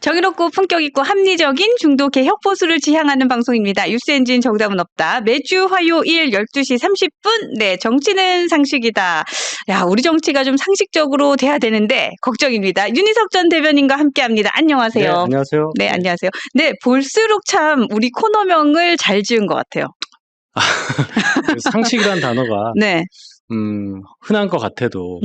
정의롭고 품격 있고 합리적인 중도 개혁 보수를 지향하는 방송입니다. 뉴스엔진 정답은 없다. 매주 화요일 12시 30분. 네, 정치는 상식이다. 야, 우리 정치가 좀 상식적으로 돼야 되는데 걱정입니다. 윤희석 전 대변인과 함께합니다. 안녕하세요. 네, 안녕하세요. 네, 안녕하세요. 네, 볼수록 참 우리 코너명을 잘 지은 것 같아요. 상식이란 단어가 네, 흔한 것 같아도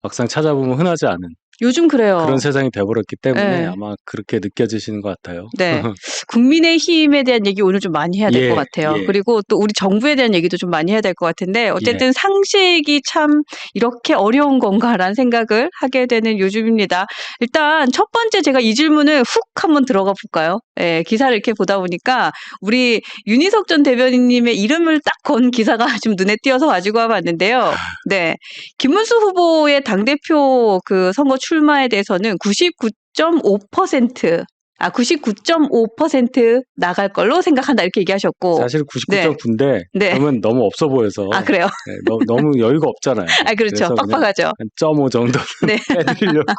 막상 찾아보면 흔하지 않은 요즘 그래요. 그런 세상이 돼버렸기 때문에 네. 아마 그렇게 느껴지시는 것 같아요. 네. 국민의힘에 대한 얘기 오늘 좀 많이 해야 될 것 같아요. 예. 그리고 또 우리 정부에 대한 얘기도 좀 많이 해야 될 것 같은데 어쨌든 상식이 참 이렇게 어려운 건가라는 생각을 하게 되는 요즘입니다. 일단 첫 번째 제가 이 질문을 훅 한번 들어가 볼까요? 예, 기사를 이렇게 보다 보니까 우리 윤희석 전 대변인님의 이름을 딱 건 기사가 좀 눈에 띄어서 가지고 와봤는데요. 네. 김문수 후보의 당대표 그 선거 출마에 대해서는 99.5% 나갈 걸로 생각한다 이렇게 얘기하셨고 사실 99.9인데 그러면 너무 없어 보여서 그래요? 네, 너무 여유가 없잖아요. 그렇죠. 빡빡하죠. 0.5 정도는 빼드리려고.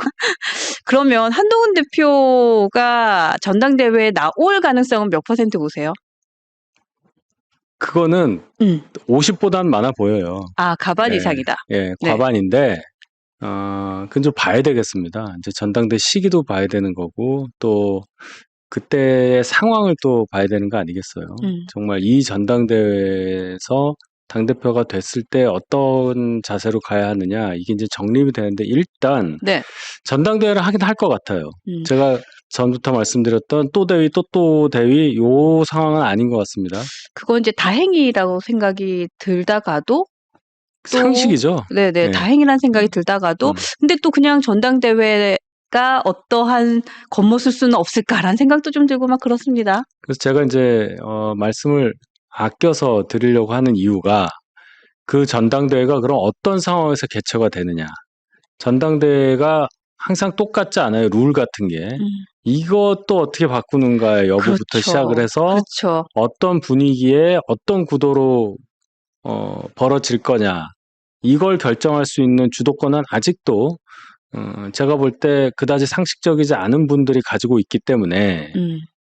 그러면 한동훈 대표가 전당대회에 나올 가능성은 몇 퍼센트 보세요? 그거는 50보단 많아 보여요. 가반 이상이다. 예, 과반인데 그건 좀 봐야 되겠습니다. 이제 전당대 시기도 봐야 되는 거고 또 그때의 상황을 또 봐야 되는 거 아니겠어요. 정말 이 전당대회에서 당대표가 됐을 때 어떤 자세로 가야 하느냐 이게 이제 정립이 되는데 일단 전당대회를 하긴 할 것 같아요. 제가 전부터 말씀드렸던 또 대위 또 대위 요 상황은 아닌 것 같습니다. 그건 이제 다행이라고 생각이 들다가도 상식이죠. 네네. 다행이라는 생각이 들다가도 근데 또 그냥 전당대회가 어떠한 겉멋일 수는 없을까라는 생각도 좀 들고 막 그렇습니다. 그래서 제가 이제 말씀을 아껴서 드리려고 하는 이유가 그 전당대회가 그럼 어떤 상황에서 개최가 되느냐. 전당대회가 항상 똑같지 않아요. 룰 같은 게. 이것도 어떻게 바꾸는가의 여부부터 시작을 해서 어떤 분위기에 어떤 구도로 벌어질 거냐. 이걸 결정할 수 있는 주도권은 아직도 제가 볼 때 그다지 상식적이지 않은 분들이 가지고 있기 때문에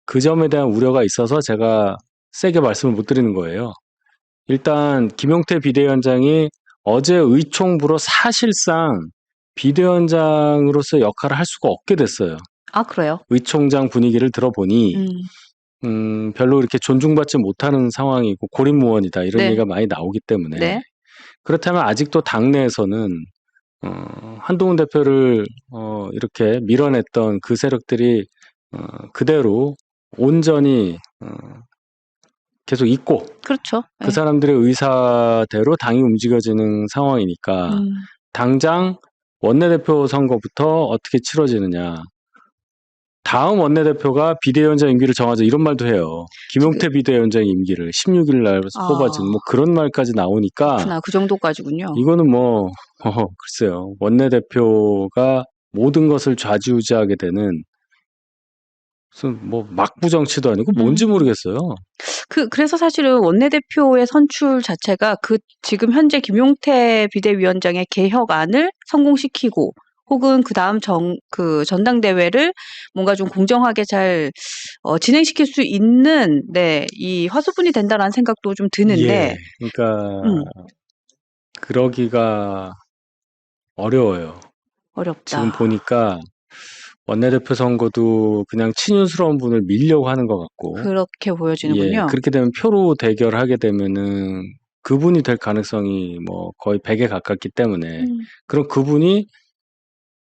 그 점에 대한 우려가 있어서 제가 세게 말씀을 못 드리는 거예요. 일단 김용태 비대위원장이 어제 의총부로 사실상 비대위원장으로서 역할을 할 수가 없게 됐어요. 그래요? 의총장 분위기를 들어보니 별로 이렇게 존중받지 못하는 상황이고 고립무원이다 이런 얘기가 많이 나오기 때문에 그렇다면 아직도 당내에서는 한동훈 대표를 이렇게 밀어냈던 그 세력들이 그대로 온전히 계속 있고 그 사람들의 의사대로 당이 움직여지는 상황이니까 당장 원내대표 선거부터 어떻게 치러지느냐. 다음 원내대표가 비대위원장 임기를 정하자 이런 말도 해요. 김용태 비대위원장 임기를 16일 날 뽑아지는 뭐 그런 말까지 나오니까 그 정도까지군요. 이거는 뭐 글쎄요. 원내대표가 모든 것을 좌지우지하게 되는 무슨 뭐 막부 정치도 아니고 뭔지 모르겠어요. 그래서 사실은 원내대표의 선출 자체가 지금 현재 김용태 비대위원장의 개혁안을 성공시키고 혹은 그다음 전당대회를 뭔가 좀 공정하게 잘 진행시킬 수 있는 이 화수분이 된다라는 생각도 좀 드는데. 그러니까 그러기가 어려워요. 어렵다. 지금 보니까 원내대표 선거도 그냥 친윤스러운 분을 밀려고 하는 것 같고. 그렇게 보여지는군요. 그렇게 되면 표로 대결하게 되면은 그분이 될 가능성이 뭐 거의 100에 가깝기 때문에 그럼 그분이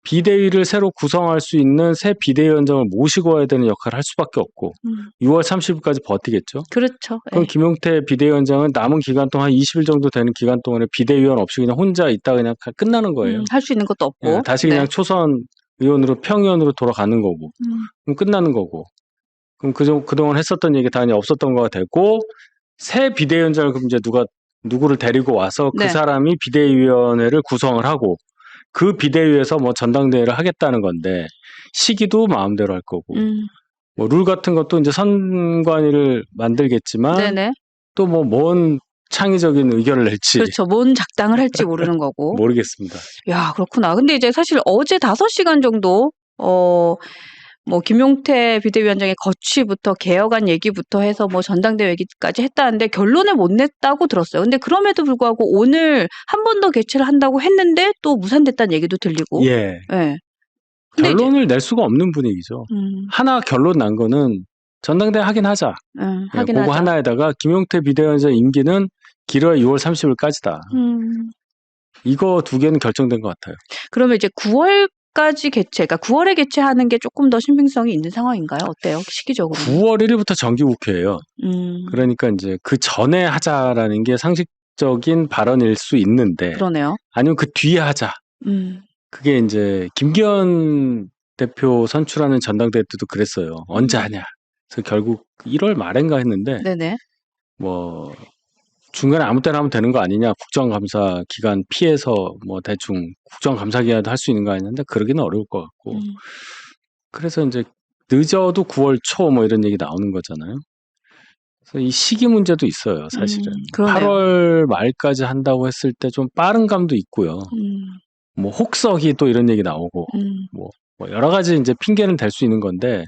비대위를 새로 구성할 수 있는 새 비대위원장을 모시고 와야 되는 역할을 할 수밖에 없고 6월 30일까지 버티겠죠. 그렇죠. 그럼 김용태 비대위원장은 남은 기간 동안 한 20일 정도 되는 기간 동안에 비대위원 없이 그냥 혼자 있다가 그냥 끝나는 거예요. 할 수 있는 것도 없고. 다시 그냥 초선 의원으로 평의원으로 돌아가는 거고 그럼 끝나는 거고 그럼 그동안 했었던 얘기 당연히 없었던 거가 되고 새 비대위원장을 그럼 이제 누구를 데리고 와서 그 사람이 비대위원회를 구성을 하고 그 비대위에서 뭐 전당대회를 하겠다는 건데 시기도 마음대로 할 거고 뭐 룰 같은 것도 이제 선관위를 만들겠지만 또 뭐 뭔 창의적인 의견을 낼지 그렇죠. 뭔 작당을 할지 모르는 거고 모르겠습니다. 야, 그렇구나. 근데 이제 사실 어제 5시간 정도 뭐 김용태 비대위원장의 거취부터 개혁안 얘기부터 해서 뭐 전당대회 얘기까지 했다는데 결론을 못 냈다고 들었어요. 근데 그럼에도 불구하고 오늘 한 번 더 개최를 한다고 했는데 또 무산됐다는 얘기도 들리고. 예. 예. 근데 이제 결론을 낼 수가 없는 분위기죠. 하나 결론 난 거는 전당대회 하긴 하자. 예, 하긴 그거 하자. 하나에다가 김용태 비대위원장 임기는 길어야 6월 30일까지다. 이거 두 개는 결정된 것 같아요. 그러면 이제 9월까지 개최, 그러니까 9월에 개최하는 게 조금 더 신빙성이 있는 상황인가요? 어때요? 시기적으로? 9월 1일부터 정기국회예요. 그러니까 이제 그 전에 하자라는 게 상식적인 발언일 수 있는데 그러네요. 아니면 그 뒤에 하자. 그게 이제 김기현 대표 선출하는 전당대회 때도 그랬어요. 언제 하냐. 그래서 결국 1월 말인가 했는데 네네. 뭐 중간에 아무 때나 하면 되는 거 아니냐. 국정감사 기간 피해서 뭐 대충 국정감사 기간도 할 수 있는 거 아니는데 그러기는 어려울 것 같고. 그래서 이제 늦어도 9월 초 뭐 이런 얘기 나오는 거잖아요. 그래서 이 시기 문제도 있어요, 사실은. 그러네요. 8월 말까지 한다고 했을 때 좀 빠른 감도 있고요. 뭐 혹석이 또 이런 얘기 나오고 뭐 여러 가지 이제 핑계는 될 수 있는 건데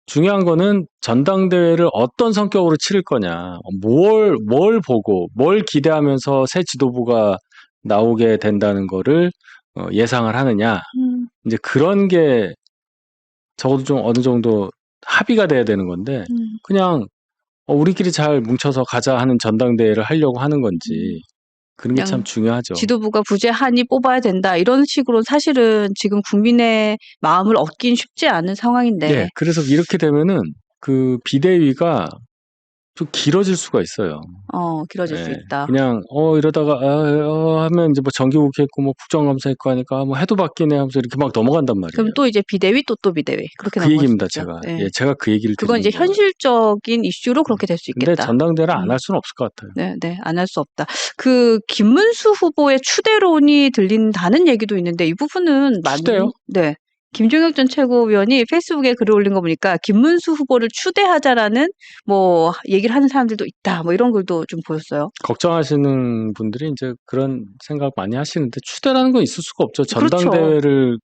중요한 거는 전당대회를 어떤 성격으로 치를 거냐, 뭘 보고 뭘 기대하면서 새 지도부가 나오게 된다는 거를 예상을 하느냐. 이제 그런 게 적어도 좀 어느 정도 합의가 돼야 되는 건데 그냥 우리끼리 잘 뭉쳐서 가자 하는 전당대회를 하려고 하는 건지 그런 게 참 중요하죠. 지도부가 부재하니 뽑아야 된다 이런 식으로 사실은 지금 국민의 마음을 얻긴 쉽지 않은 상황인데. 네, 그래서 이렇게 되면은 그 비대위가 좀 길어질 수가 있어요. 길어질 수 있다. 그냥 이러다가 하면 이제 뭐 정기국회 있고 뭐 국정감사 있고 하니까 뭐 해도 바뀌네 하면서 이렇게 막 넘어간단 말이에요. 그럼 또 이제 비대위 또 비대위 그렇게 그 얘기입니다, 넘어갈 수 있죠. 제가. 예, 제가 그 얘기를 그건 이제 드리는 거예요. 현실적인 이슈로 그렇게 될 수 있겠다. 근데 전당대회를 안 할 수는 없을 것 같아요. 네, 안 할 수 없다. 그 김문수 후보의 추대론이 들린다는 얘기도 있는데 이 부분은 추대요? 네. 김종혁 전 최고위원이 페이스북에 글을 올린 거 보니까 김문수 후보를 추대하자라는 뭐 얘기를 하는 사람들도 있다. 뭐 이런 글도 좀 보였어요. 걱정하시는 분들이 이제 그런 생각 많이 하시는데 추대라는 건 있을 수가 없죠. 그렇죠. 전당대회를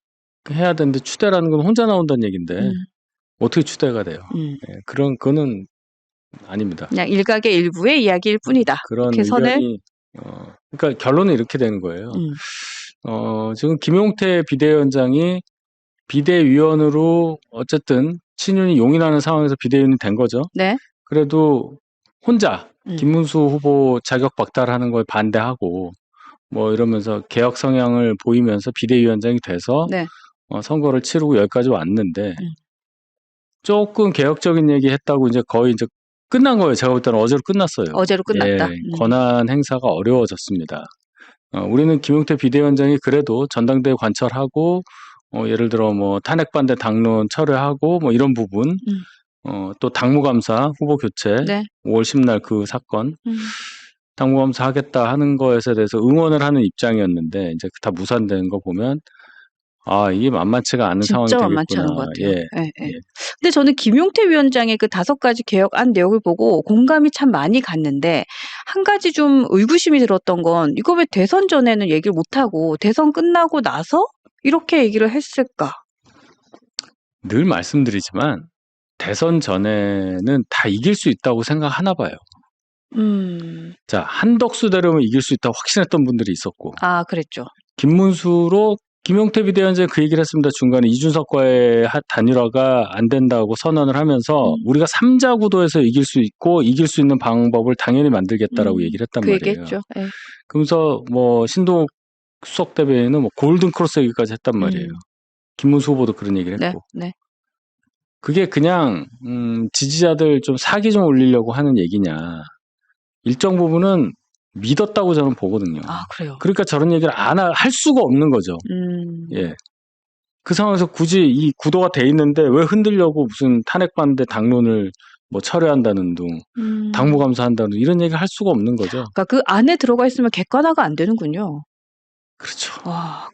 해야 되는데 추대라는 건 혼자 나온다는 얘기인데 어떻게 추대가 돼요? 예, 그거는 아닙니다. 그냥 일각의 일부의 이야기일 뿐이다. 그런 이렇게 선을 의견이 그러니까 결론은 이렇게 되는 거예요. 지금 김용태 비대위원장이 비대위원으로 어쨌든 친윤이 용인하는 상황에서 비대위원이 된 거죠. 네. 그래도 혼자 김문수 후보 자격 박탈하는 걸 반대하고 뭐 이러면서 개혁 성향을 보이면서 비대위원장이 돼서 네. 선거를 치르고 여기까지 왔는데 조금 개혁적인 얘기 했다고 이제 거의 이제 끝난 거예요. 제가 볼 때는 어제로 끝났어요. 어제로 끝났다. 예, 권한 행사가 어려워졌습니다. 우리는 김용태 비대위원장이 그래도 전당대회 관철하고 예를 들어 뭐 탄핵 반대 당론 철회하고 뭐 이런 부분 또 당무감사 후보 교체 네. 5월 10날 그 사건 당무감사 하겠다 하는 것에 대해서 응원을 하는 입장이었는데 이제 다 무산되는 거 보면 이게 만만치가 않은 상황이 진짜 되겠구나. 만만치 않은 것 같아요. 예. 예. 근데 저는 김용태 위원장의 그 5가지 개혁안 내용을 보고 공감이 참 많이 갔는데 한 가지 좀 의구심이 들었던 건 이거 왜 대선 전에는 얘기를 못하고 대선 끝나고 나서 이렇게 얘기를 했을까? 늘 말씀드리지만 대선 전에는 다 이길 수 있다고 생각하나 봐요. 자, 한덕수 되려면 이길 수 있다고 확신했던 분들이 있었고. 그랬죠. 김문수로 김용태 비대위원장이 그 얘기를 했습니다. 중간에 이준석과의 단일화가 안 된다고 선언을 하면서 우리가 3자 구도에서 이길 수 있고 이길 수 있는 방법을 당연히 만들겠다라고 얘기를 했단 말이에요. 얘기했죠. 예. 그러면서 뭐 신동욱 수석 대변인은 뭐 골든 크로스 얘기까지 했단 말이에요. 김문수 후보도 그런 얘기를 했고. 네. 그게 그냥 지지자들 좀 사기 좀 올리려고 하는 얘기냐. 일정 부분은 믿었다고 저는 보거든요. 그래요. 그러니까 저런 얘기를 할 수가 없는 거죠. 예. 그 상황에서 굳이 이 구도가 돼 있는데 왜 흔들려고 무슨 탄핵 반대 당론을 뭐 철회한다는 둥, 당무감사한다는 둥 이런 얘기 할 수가 없는 거죠. 그러니까 그 안에 들어가 있으면 객관화가 안 되는군요. 그렇죠.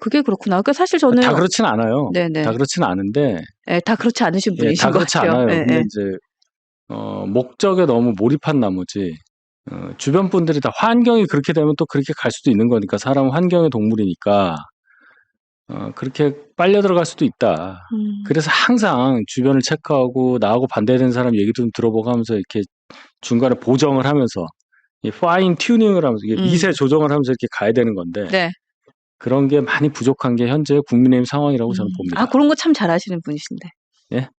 그게 그렇구나. 그러니까 사실 저는 다 그렇진 않아요. 네네. 다 그렇진 않은데. 다 그렇지 않으신 분이신 다 것 그렇지 같아요. 않아요. 근데 이제 목적에 너무 몰입한 나머지 주변 분들이 다 환경이 그렇게 되면 또 그렇게 갈 수도 있는 거니까 사람은 환경의 동물이니까 그렇게 빨려 들어갈 수도 있다. 그래서 항상 주변을 체크하고 나하고 반대되는 사람 얘기 좀 들어보고 하면서 이렇게 중간에 보정을 하면서 이 파인 튜닝을 하면서 이게 미세 조정을 하면서 이렇게 가야 되는 건데 네. 그런 게 많이 부족한 게 현재 국민의힘 상황이라고 저는 봅니다. 그런 거 참 잘하시는 분이신데. 예?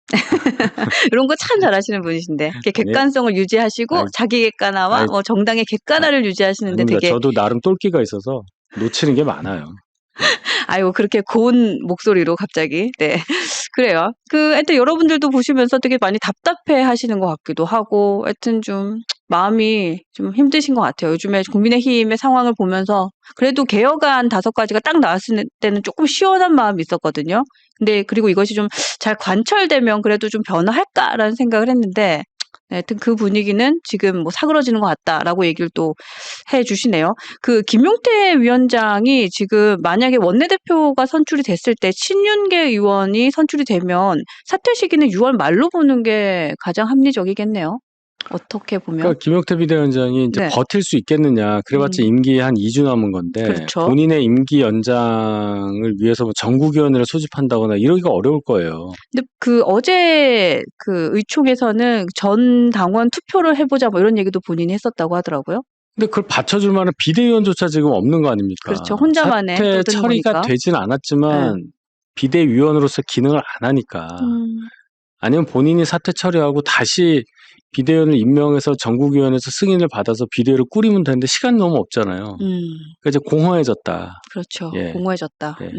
이런 거 참 잘하시는 분이신데. 이렇게 예? 객관성을 유지하시고 아이, 자기 객관화와 아이, 뭐 정당의 객관화를 유지하시는데 아닙니다. 되게 저도 나름 똘끼가 있어서 놓치는 게 많아요. 아유, 그렇게 고운 목소리로 갑자기. 네. 그래요. 하여튼 여러분들도 보시면서 되게 많이 답답해 하시는 것 같기도 하고, 하여튼 좀 마음이 좀 힘드신 것 같아요. 요즘에 국민의힘의 상황을 보면서 그래도 개혁안 5가지가 딱 나왔을 때는 조금 시원한 마음이 있었거든요. 근데 그리고 이것이 좀 잘 관철되면 그래도 좀 변화할까라는 생각을 했는데, 네, 하여튼 그 분위기는 지금 뭐 사그러지는 것 같다라고 얘기를 또 해주시네요. 김용태 위원장이 지금 만약에 원내대표가 선출이 됐을 때 친윤계 의원이 선출이 되면 사퇴 시기는 6월 말로 보는 게 가장 합리적이겠네요. 어떻게 보면. 그러니까 김용태 비대위원장이 이제 네. 버틸 수 있겠느냐. 그래봤자 임기 한 2주 남은 건데 그렇죠. 본인의 임기 연장을 위해서 뭐 전국위원회를 소집한다거나 이러기가 어려울 거예요. 근데 어제 의총에서는 전 당원 투표를 해보자 뭐 이런 얘기도 본인이 했었다고 하더라고요. 근데 그걸 받쳐줄 만한 비대위원조차 지금 없는 거 아닙니까? 그렇죠. 혼자만의 사퇴 떠드는 처리가 거니까. 되진 네. 않았지만 비대위원으로서 기능을 안 하니까 아니면 본인이 사퇴 처리하고 다시 비대위원을 임명해서 전국위원회에서 승인을 받아서 비대위를 꾸리면 되는데 시간이 너무 없잖아요. 그러니까 이제 공허해졌다. 그렇죠. 예. 공허해졌다. 예.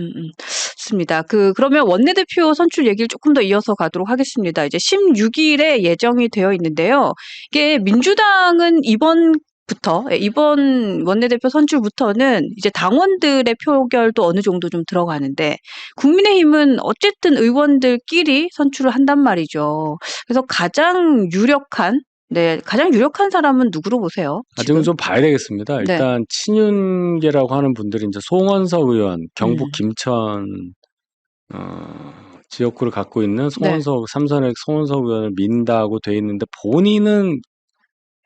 좋습니다. 그러면 원내대표 선출 얘기를 조금 더 이어서 가도록 하겠습니다. 이제 16일에 예정이 되어 있는데요. 이게 민주당은 이번 원내대표 선출부터는 이제 당원들의 표결도 어느 정도 좀 들어가는데, 국민의힘은 어쨌든 의원들끼리 선출을 한단 말이죠. 그래서 가장 유력한 사람은 누구로 보세요? 아직은 지금? 좀 봐야 되겠습니다. 네. 일단 친윤계라고 하는 분들이 이제 송원석 의원, 경북 김천 지역구를 갖고 있는 네. 삼선의 송원석 의원을 민다고 돼 있는데 본인은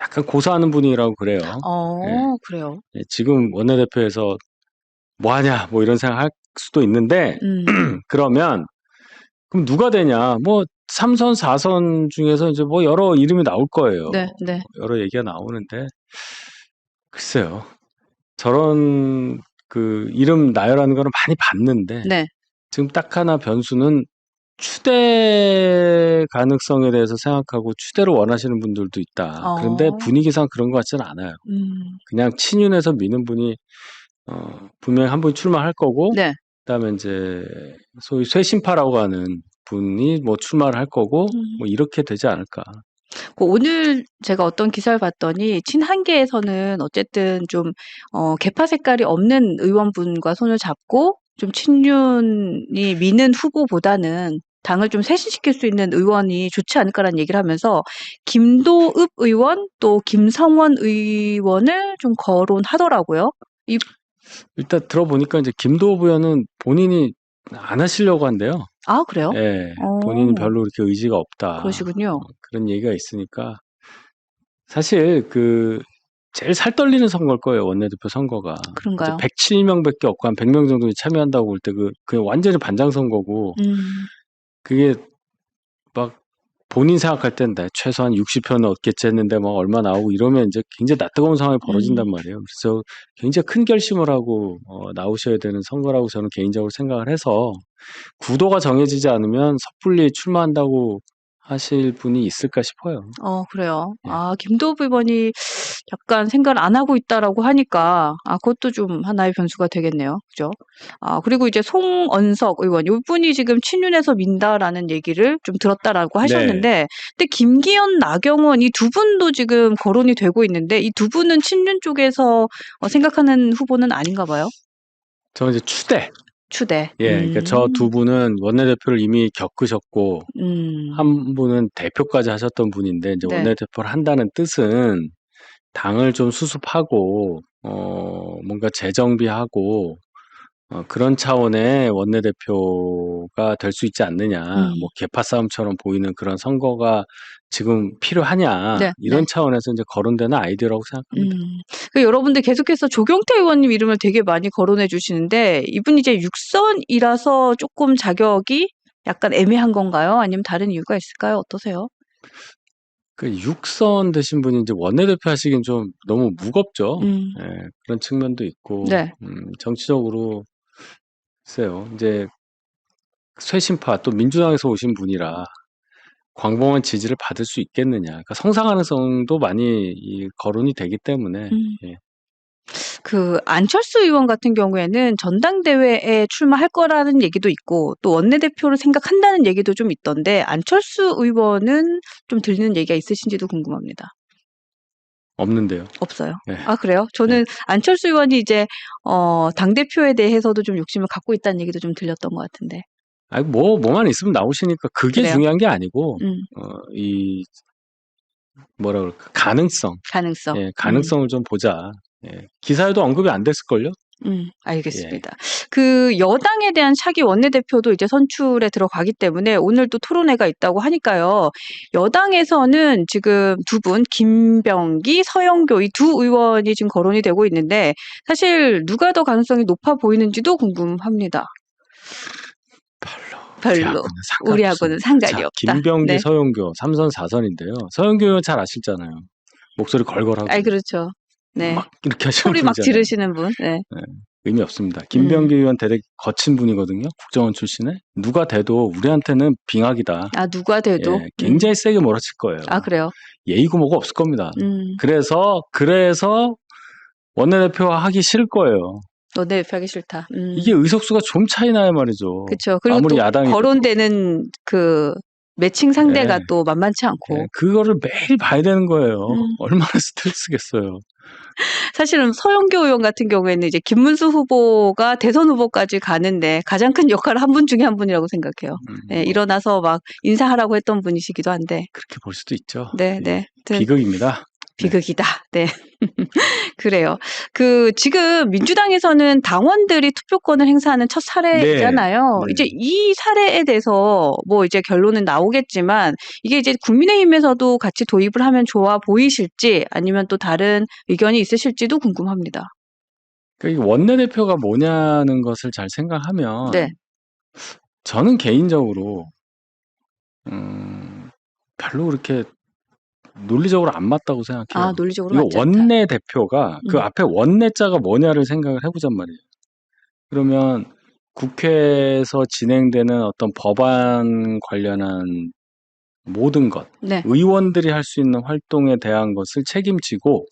약간 고사하는 분이라고 그래요. 예. 그래요. 예, 지금 원내대표에서 뭐 하냐 뭐 이런 생각 할 수도 있는데 그러면 그럼 누가 되냐? 뭐 3선, 4선 중에서 이제 뭐 여러 이름이 나올 거예요. 네, 네. 여러 얘기가 나오는데 글쎄요. 저런 이름 나열하는 거는 많이 봤는데 네. 지금 딱 하나 변수는 추대 가능성에 대해서 생각하고 추대를 원하시는 분들도 있다. 그런데 분위기상 그런 것 같지는 않아요. 그냥 친윤에서 미는 분이 분명히 한 분이 출마할 거고 네. 그다음에 이제 소위 쇄신파라고 하는 분이 뭐 출마를 할 거고 뭐 이렇게 되지 않을까. 오늘 제가 어떤 기사를 봤더니 친한계에서는 어쨌든 좀 계파 색깔이 없는 의원분과 손을 잡고 좀 친윤이 미는 후보보다는 당을 좀 쇄신시킬 수 있는 의원이 좋지 않을까라는 얘기를 하면서 김도읍 의원 또 김성원 의원을 좀 거론하더라고요. 일단 들어보니까 이제 김도읍 의원은 본인이 안 하시려고 한대요. 아, 그래요? 예, 본인은 별로 그렇게 의지가 없다. 그러시군요. 그런 얘기가 있으니까 사실 제일 살떨리는 선거일 거예요. 원내대표 선거가. 그런가요? 107명밖에 없고 한 100명 정도 참여한다고 볼 때 그 완전히 반장 선거고 그게 막 본인 생각할 땐 최소한 60표는 얻겠지 했는데 막 얼마 나오고 이러면 이제 굉장히 낯뜨거운 상황이 벌어진단 말이에요. 그래서 굉장히 큰 결심을 하고 나오셔야 되는 선거라고 저는 개인적으로 생각을 해서 구도가 정해지지 않으면 섣불리 출마한다고 하실 분이 있을까 싶어요. 그래요. 예. 김도읍 의원이 약간 생각을 안 하고 있다라고 하니까, 그것도 좀 하나의 변수가 되겠네요. 그죠? 그리고 이제 송언석 의원, 이분이 지금 친윤에서 민다라는 얘기를 좀 들었다라고 하셨는데, 근데 김기현, 나경원 이 두 분도 지금 거론이 되고 있는데, 이 두 분은 친윤 쪽에서 생각하는 후보는 아닌가 봐요. 저는 이제 추대. 예, 그러니까 저 두 분은 원내대표를 이미 겪으셨고, 한 분은 대표까지 하셨던 분인데, 이제 네. 원내대표를 한다는 뜻은 당을 좀 수습하고, 뭔가 재정비하고, 그런 차원의 원내대표 선거가 될 수 있지 않느냐, 뭐 계파 싸움처럼 보이는 그런 선거가 지금 필요하냐, 네, 이런 네. 차원에서 이제 거론되는 아이디어라고 생각합니다. 여러분들 계속해서 조경태 의원님 이름을 되게 많이 거론해 주시는데 이분이 이제 육선이라서 조금 자격이 약간 애매한 건가요? 아니면 다른 이유가 있을까요? 어떠세요? 그 육선 되신 분이 이제 원내대표 하시긴 좀 너무 무겁죠. 음, 예, 그런 측면도 있고, 네. 정치적으로, 글쎄요, 이제 쇄신파 또 민주당에서 오신 분이라 광범한 지지를 받을 수 있겠느냐. 그러니까 성사 가능성도 많이 거론이 되기 때문에, 음. 예. 그 안철수 의원 같은 경우에는 전당대회에 출마할 거라는 얘기도 있고 또 원내대표를 생각한다는 얘기도 좀 있던데 안철수 의원은 좀 들리는 얘기가 있으신지도 궁금합니다. 없는데요. 없어요. 예, 아, 그래요? 저는 안철수 의원이 이제 당대표에 대해서도 좀 욕심을 갖고 있다는 얘기도 좀 들렸던 것 같은데. 아니, 뭐만 있으면 나오시니까 그게 그래요? 중요한 게 아니고, 음, 이, 뭐라 그럴까, 가능성. 가능성. 예, 가능성을 좀 보자. 예, 기사에도 언급이 안 됐을걸요? 예. 알겠습니다. 그 여당에 대한 차기 원내대표도 이제 선출에 들어가기 때문에 오늘 또 토론회가 있다고 하니까요. 여당에서는 지금 두 분, 김병기, 서영교 이 두 의원이 지금 거론이 되고 있는데 사실 누가 더 가능성이 높아 보이는지도 궁금합니다. 별로. 우리하고는 우리하고는 상관없습니다. 상관이 자, 없다. 김병기, 네. 서영교, 3선, 4선인데요. 서영교 의원 잘 아시잖아요. 목소리 걸걸하고 아이, 그렇죠. 네. 막 이렇게 하시는 소리 막 분이잖아요. 지르시는 분. 네. 네, 의미 없습니다. 김병기 의원 되게 거친 분이거든요. 국정원 출신에. 누가 돼도 우리한테는 빙하기다. 아, 누가 돼도. 예, 굉장히 세게 몰아칠 거예요. 아, 그래요? 예의고 뭐고 없을 겁니다. 음. 그래서 원내대표 하기 싫을 거예요. 원내대표 하기 싫다. 이게 의석수가 좀 차이 나야 말이죠. 그렇죠. 그리고 아무리 또 야당이 거론되는 그 매칭 상대가 예, 또 만만치 않고. 예, 그거를 매일 봐야 되는 거예요. 음. 얼마나 스트레스겠어요. 사실은 서영교 의원 같은 경우에는 이제 김문수 후보가 대선 후보까지 가는데 가장 큰 역할을 한 분 중에 한 분이라고 생각해요. 예, 뭐 일어나서 막 인사하라고 했던 분이시기도 한데. 그렇게 볼 수도 있죠. 네, 예, 네. 아무튼 비극입니다. 비극이다. 네. 그래요. 지금 민주당에서는 당원들이 투표권을 행사하는 첫 사례잖아요. 네. 이제 이 사례에 대해서 뭐 이제 결론은 나오겠지만 이게 이제 국민의힘에서도 같이 도입을 하면 좋아 보이실지 아니면 또 다른 의견이 있으실지도 궁금합니다. 그러니까 이 원내대표가 뭐냐는 것을 잘 생각하면 네. 저는 개인적으로 별로 그렇게 논리적으로 안 맞다고 생각해요. 아, 논리적으로 이거 맞지 않다. 원내대표가 그 앞에 원내자가 뭐냐를 생각을 해보잔 말이에요. 그러면 국회에서 진행되는 어떤 법안 관련한 모든 것, 네. 의원들이 할 수 있는 활동에 대한 것을 책임지고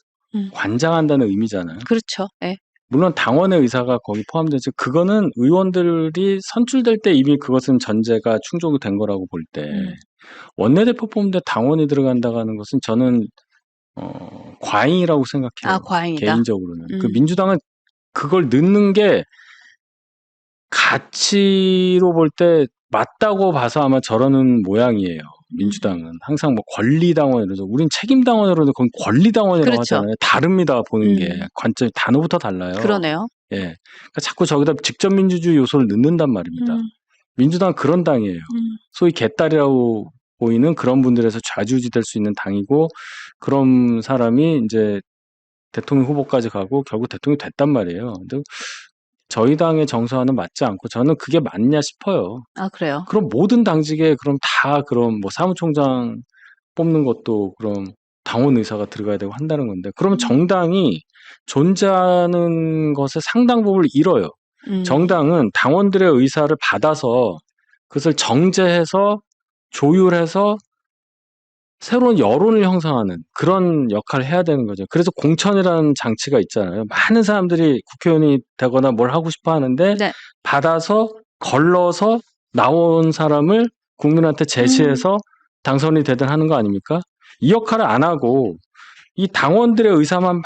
관장한다는 의미잖아요. 그렇죠. 네. 물론 당원의 의사가 거기 포함되죠. 그거는 의원들이 선출될 때 이미 그것은 전제가 충족이 된 거라고 볼 때 원내대표 뽑는데 당원이 들어간다고 하는 것은 저는 과잉이라고 생각해요. 아, 과잉이다. 개인적으로는. 그 민주당은 그걸 넣는 게 가치로 볼 때 맞다고 봐서 아마 저러는 모양이에요. 민주당은 항상 뭐 권리당원 이러죠. 우린 책임당원으로는 그건 권리당원이라고 그렇죠. 하잖아요. 다릅니다. 보는 게 관점이 단어부터 달라요. 그러네요. 예, 그러니까 자꾸 저기다 직접 민주주의 요소를 넣는단 말입니다. 민주당 그런 당이에요. 소위 개딸이라고 보이는 그런 분들에서 좌지우지될 수 있는 당이고 그런 사람이 이제 대통령 후보까지 가고 결국 대통령이 됐단 말이에요. 근데 저희 당의 정서와는 맞지 않고 저는 그게 맞냐 싶어요. 아, 그래요? 그럼 모든 당직에 그럼 다 그럼 뭐 사무총장 뽑는 것도 그럼 당원 의사가 들어가야 되고 한다는 건데 그러면 정당이 존재하는 것의 상당 부분을 잃어요. 정당은 당원들의 의사를 받아서 그것을 정제해서 조율해서 새로운 여론을 형성하는 그런 역할을 해야 되는 거죠. 그래서 공천이라는 장치가 있잖아요. 많은 사람들이 국회의원이 되거나 뭘 하고 싶어 하는데 네. 받아서 걸러서 나온 사람을 국민한테 제시해서 당선이 되든 하는 거 아닙니까? 이 역할을 안 하고 이 당원들의 의사만 막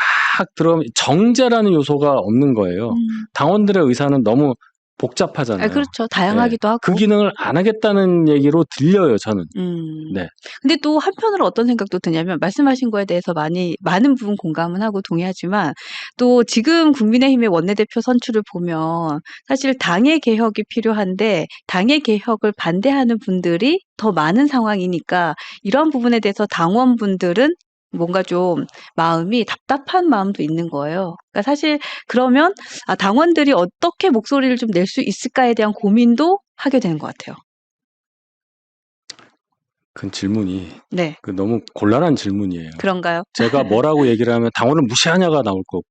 들어가면 정제라는 요소가 없는 거예요. 당원들의 의사는 너무 복잡하잖아요. 그렇죠. 네. 다양하기도 하고. 그 기능을 안 하겠다는 얘기로 들려요, 저는. 네. 근데 또 한편으로 어떤 생각도 드냐면 말씀하신 거에 대해서 많은 부분 공감은 하고 동의하지만 또 지금 국민의힘의 원내대표 선출을 보면 사실 당의 개혁이 필요한데 당의 개혁을 반대하는 분들이 더 많은 상황이니까 이런 부분에 대해서 당원분들은 뭔가 좀 마음이 답답한 마음도 있는 거예요. 그러니까 사실 그러면 당원들이 어떻게 목소리를 좀 낼 수 있을까에 대한 고민도 하게 되는 것 같아요. 그 질문이 네. 너무 곤란한 질문이에요. 그런가요? 제가 뭐라고 얘기를 하면 당원을 무시하냐가 나올 거고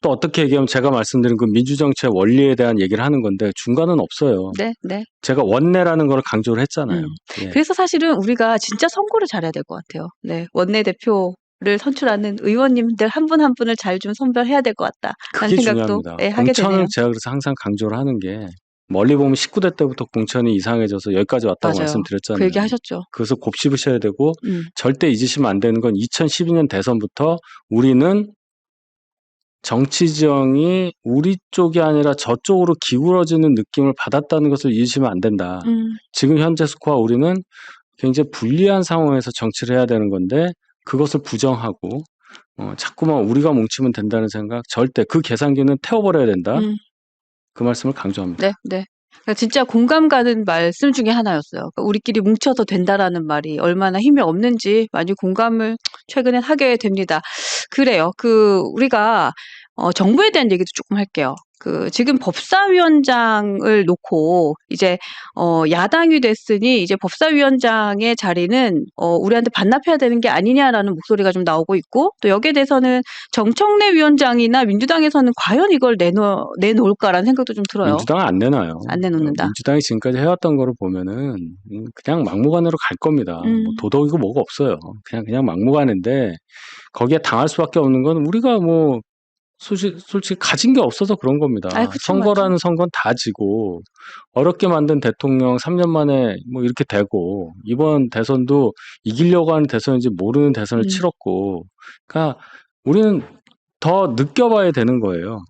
또 어떻게 얘기하면 제가 말씀드린 그 민주정치의 원리에 대한 얘기를 하는 건데 중간은 없어요. 네, 네. 제가 원내라는 걸 강조를 했잖아요. 예. 그래서 사실은 우리가 진짜 선거를 잘해야 될 것 같아요. 네, 원내대표를 선출하는 의원님들 한 분 한 분을 잘 좀 선별해야 될 것 같다라는 그게 생각도 중요합니다. 하게 되네요. 공천을 제가 그래서 항상 강조를 하는 게 멀리 보면 19대 때부터 공천이 이상해져서 여기까지 왔다고 맞아요. 말씀드렸잖아요. 그 얘기 하셨죠. 그래서 곱씹으셔야 되고 절대 잊으시면 안 되는 건 2012년 대선부터 우리는 정치 지형이 우리 쪽이 아니라 저쪽으로 기울어지는 느낌을 받았다는 것을 잊으시면 안 된다. 지금 현재 스코어 우리는 굉장히 불리한 상황에서 정치를 해야 되는 건데 그것을 부정하고 자꾸만 우리가 뭉치면 된다는 생각 절대 그 계산기는 태워버려야 된다. 그 말씀을 강조합니다. 네, 네. 그러니까 진짜 공감 가는 말씀 중에 하나였어요. 그러니까 우리끼리 뭉쳐서 된다라는 말이 얼마나 힘이 없는지 많이 공감을 최근에 하게 됩니다. 그래요. 우리가 정부에 대한 얘기도 조금 할게요. 지금 법사위원장을 놓고 이제 야당이 됐으니 이제 법사위원장의 자리는 우리한테 반납해야 되는 게 아니냐라는 목소리가 좀 나오고 있고 또 여기에 대해서는 정청래 위원장이나 민주당에서는 과연 이걸 내놓을까라는 생각도 좀 들어요. 민주당은 안 내놔요. 안 내놓는다. 민주당이 지금까지 해왔던 거를 보면은 그냥 막무가내로 갈 겁니다. 뭐 도덕이고 뭐가 없어요. 그냥 막무가내인데 거기에 당할 수밖에 없는 건 우리가 뭐 솔직히 가진 게 없어서 그런 겁니다. 그쵸, 선거라는 선거는 다 지고 어렵게 만든 대통령 3년 만에 뭐 이렇게 되고 이번 대선도 이기려고 하는 대선인지 모르는 대선을 치렀고 그러니까 우리는 더 느껴봐야 되는 거예요.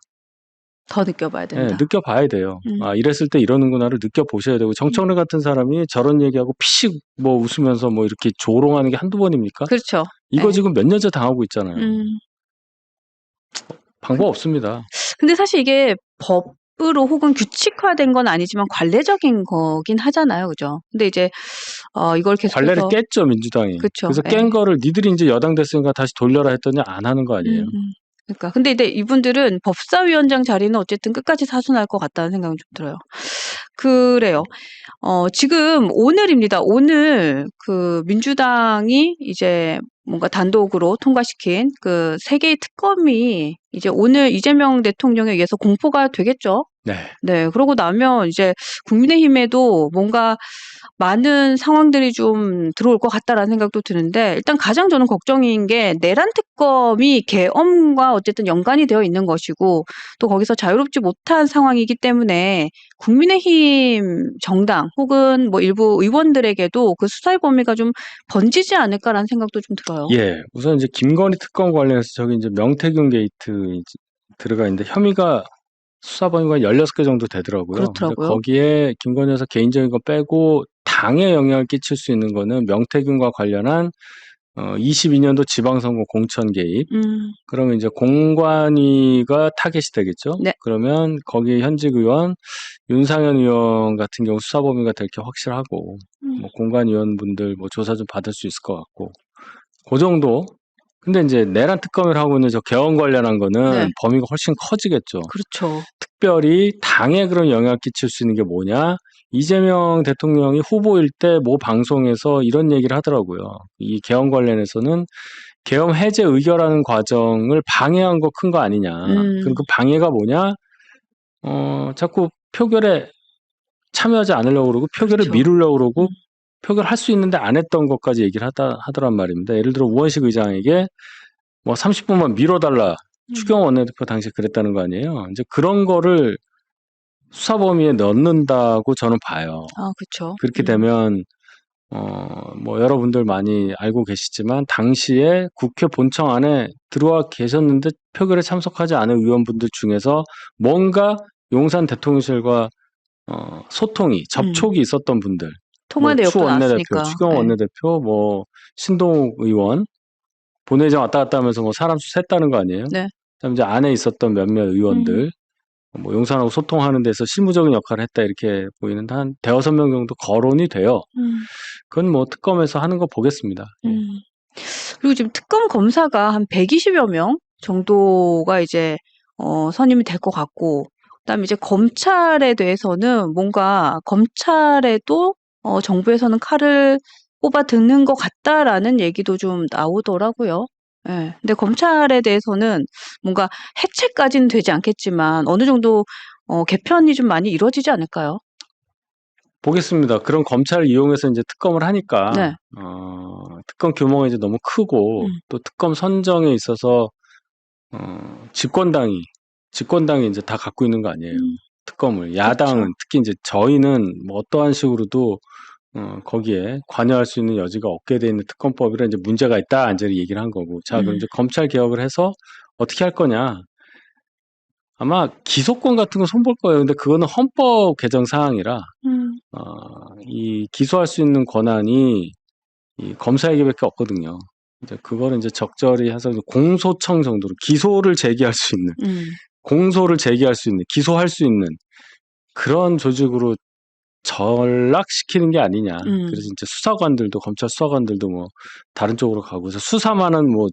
더 느껴봐야 된다. 네, 느껴봐야 돼요. 이랬을 때 이러는구나를 느껴보셔야 되고 정청래 같은 사람이 저런 얘기하고 피식 뭐 웃으면서 뭐 이렇게 조롱하는 게 한두 번입니까? 그렇죠. 이거 네. 지금 몇 년째 당하고 있잖아요. 방법 없습니다. 근데 사실 이게 법으로 혹은 규칙화된 건 아니지만 관례적인 거긴 하잖아요. 그죠? 근데 이제 이걸 계속해서 관례를 깼죠, 민주당이. 그쵸. 그래서 깬 거를 니들이 이제 여당 됐으니까 다시 돌려라 했더니 안 하는 거 아니에요. 그러니까 근데 이제 이분들은 법사위원장 자리는 어쨌든 끝까지 사수할 것 같다는 생각이 좀 들어요. 그래요. 지금 오늘입니다. 오늘 민주당이 이제 뭔가 단독으로 통과시킨 3개의 특검이 이제 오늘 이재명 대통령에 의해서 공포가 되겠죠. 네. 네. 그러고 나면 이제 국민의힘에도 뭔가 많은 상황들이 좀 들어올 것 같다라는 생각도 드는데 일단 가장 저는 걱정인 게 내란 특검이 계엄과 어쨌든 연관이 되어 있는 것이고 또 거기서 자유롭지 못한 상황이기 때문에 국민의힘 정당 혹은 뭐 일부 의원들에게도 그 수사의 범위가 좀 번지지 않을까라는 생각도 좀 들어요. 예. 우선 이제 김건희 특검 관련해서 저기 이제 명태균 게이트 들어가 있는데 혐의가 수사 범위가 16개 정도 되더라고요. 그렇더라고요. 거기에 김건희 여사 개인적인 거 빼고 당에 영향을 끼칠 수 있는 거는 명태균과 관련한 22년도 지방선거 공천 개입. 그러면 이제 공관위가 타겟이 되겠죠. 네. 그러면 거기 현직 의원 윤상현 의원 같은 경우 수사 범위가 될 게 확실하고 뭐 공관위원분들 뭐 조사 좀 받을 수 있을 것 같고 그 정도. 근데 이제 내란 특검을 하고 있는 저 개헌 관련한 거는 네. 범위가 훨씬 커지겠죠. 그렇죠. 특별히 당에 그런 영향을 끼칠 수 있는 게 뭐냐? 이재명 대통령이 후보일 때 모 방송에서 이런 얘기를 하더라고요. 이 개헌 관련해서는 계엄 해제 의결하는 과정을 방해한 거 큰 거 아니냐. 그럼 그 방해가 뭐냐? 자꾸 표결에 참여하지 않으려고 그러고 표결을 그렇죠. 미루려고 그러고 표결할 수 있는데 안 했던 것까지 얘기를 하더란 말입니다. 예를 들어 우원식 의장에게 뭐 30분만 미뤄달라. 추경호 원내대표 당시에 그랬다는 거 아니에요. 이제 그런 거를 수사 범위에 넣는다고 저는 봐요. 그렇죠. 그렇게 되면 뭐 여러분들 많이 알고 계시지만 당시에 국회 본청 안에 들어와 계셨는데 표결에 참석하지 않은 의원분들 중에서 뭔가 용산 대통령실과 소통이, 접촉이 있었던 분들, 통화 뭐 추 내역도 원내대표, 나왔으니까. 추경 예. 원내대표, 뭐 신동욱 의원, 본회의장 왔다 갔다 하면서 뭐 사람 수 셌다는 거 아니에요? 네. 그다음에 이제 안에 있었던 몇몇 의원들, 뭐 용산하고 소통하는 데서 실무적인 역할을 했다 이렇게 보이는데 한 대여섯 명 정도 거론이 돼요. 그건 뭐 특검에서 하는 거 보겠습니다. 예. 그리고 지금 특검 검사가 한 120여 명 정도가 이제 선임이 될 것 같고, 그다음에 이제 검찰에 대해서는 뭔가 검찰에도 정부에서는 칼을 뽑아 드는 것 같다라는 얘기도 좀 나오더라고요. 예. 근데 검찰에 대해서는 뭔가 해체까지는 되지 않겠지만 어느 정도 개편이 좀 많이 이루어지지 않을까요? 보겠습니다. 그런 검찰을 이용해서 이제 특검을 하니까 네. 특검 규모가 이제 너무 크고 또 특검 선정에 있어서 집권당이 이제 다 갖고 있는 거 아니에요. 특검을 야당은 그렇죠. 특히 이제 저희는 뭐 어떠한 식으로도 거기에 관여할 수 있는 여지가 없게 돼 있는 특검법이라 이제 문제가 있다 이제 얘기를 한 거고. 자, 그럼 이제 검찰 개혁을 해서 어떻게 할 거냐? 아마 기소권 같은 거 손볼 거예요. 근데 그거는 헌법 개정 사항이라 이 기소할 수 있는 권한이 이 검사에게밖에 없거든요. 이제 그거를 이제 적절히 해서 공소청 정도로 기소를 제기할 수 있는, 공소를 제기할 수 있는, 기소할 수 있는 그런 조직으로 전락시키는 게 아니냐. 그래서 이제 수사관들도 검찰 수사관들도 뭐 다른 쪽으로 가고 그래서 수사만 하는 뭐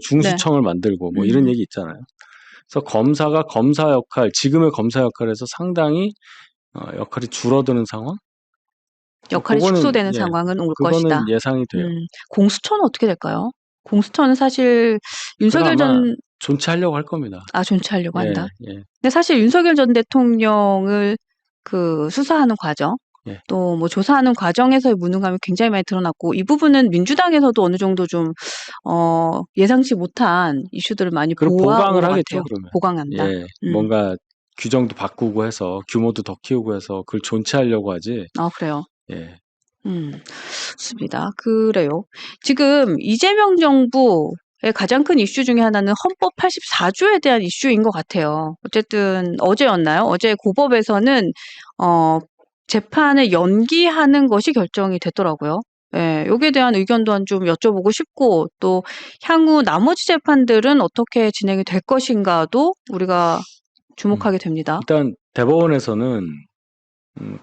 중수청을 만들고 뭐 이런 얘기 있잖아요. 그래서 검사가 검사 역할, 지금의 검사 역할에서 상당히 역할이 줄어드는 상황? 역할이 그거는 축소되는 예, 상황은 올 것이다. 그거는 예상이 돼요. 공수처는 어떻게 될까요? 공수처는 사실 그건 윤석열 아마 전 존치하려고 할 겁니다. 존치하려고 예, 한다. 예, 근데 사실 윤석열 전 대통령을 그 수사하는 과정, 예. 또 뭐 조사하는 과정에서의 무능함이 굉장히 많이 드러났고 이 부분은 민주당에서도 어느 정도 좀 예상치 못한 이슈들을 많이 그리고 보아온 보강을 것 하겠죠, 같아요. 그러면. 보강한다. 예, 뭔가 규정도 바꾸고 해서 규모도 더 키우고 해서 그걸 존치하려고 하지. 그래요. 예. 좋습니다. 그래요. 지금 이재명 정부의 가장 큰 이슈 중에 하나는 헌법 84조에 대한 이슈인 것 같아요. 어쨌든 어제였나요? 어제 고법에서는 재판을 연기하는 것이 결정이 됐더라고요. 예, 여기에 대한 의견 또한 좀 여쭤보고 싶고 또 향후 나머지 재판들은 어떻게 진행이 될 것인가도 우리가 주목하게 됩니다. 일단 대법원에서는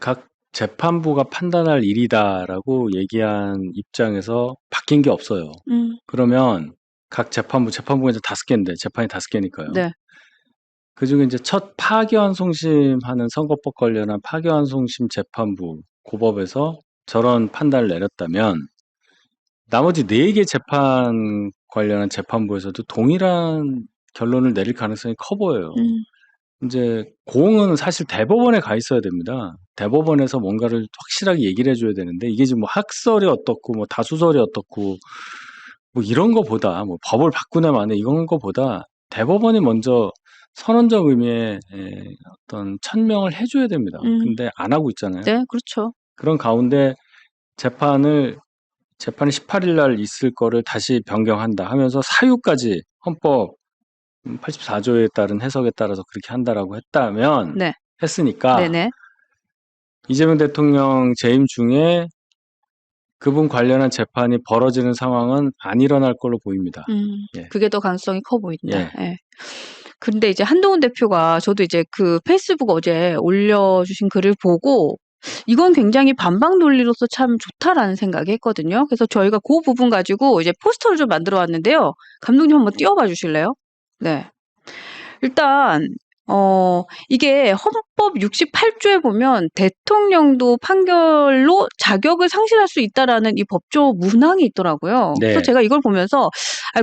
각 재판부가 판단할 일이다라고 얘기한 입장에서 바뀐 게 없어요. 그러면 각 재판부가 이제 5개인데 재판이 5개니까요. 네. 그중에 이제 첫 파기환송심하는 선거법 관련한 파기환송심 재판부 고법에서 저런 판단을 내렸다면 나머지 4개 재판 관련한 재판부에서도 동일한 결론을 내릴 가능성이 커 보여요. 이제 공은 사실 대법원에 가 있어야 됩니다. 대법원에서 뭔가를 확실하게 얘기를 해줘야 되는데 이게 지금 뭐 학설이 어떻고 뭐 다수설이 어떻고 뭐 이런 거보다 뭐 법을 바꾸네 마네 이런 거보다 대법원이 먼저 선언적 의미의 어떤 천명을 해줘야 됩니다. 근데 안 하고 있잖아요. 네, 그렇죠. 그런 가운데 재판이 18일 날 있을 거를 다시 변경한다 하면서 사유까지 헌법 84조에 따른 해석에 따라서 그렇게 한다라고 했다면 네. 했으니까 네네. 이재명 대통령 재임 중에 그분 관련한 재판이 벌어지는 상황은 안 일어날 걸로 보입니다. 예. 그게 더 가능성이 커 보인다. 예. 예. 근데 이제 한동훈 대표가 저도 이제 그 페이스북 어제 올려주신 글을 보고 이건 굉장히 반박 논리로서 참 좋다라는 생각이 했거든요. 그래서 저희가 그 부분 가지고 이제 포스터를 좀 만들어 왔는데요. 감독님 한번 띄워봐 주실래요? 네. 일단 이게 헌법 68조에 보면 대통령도 판결로 자격을 상실할 수 있다라는 이 법조 문항이 있더라고요. 그래서 네. 제가 이걸 보면서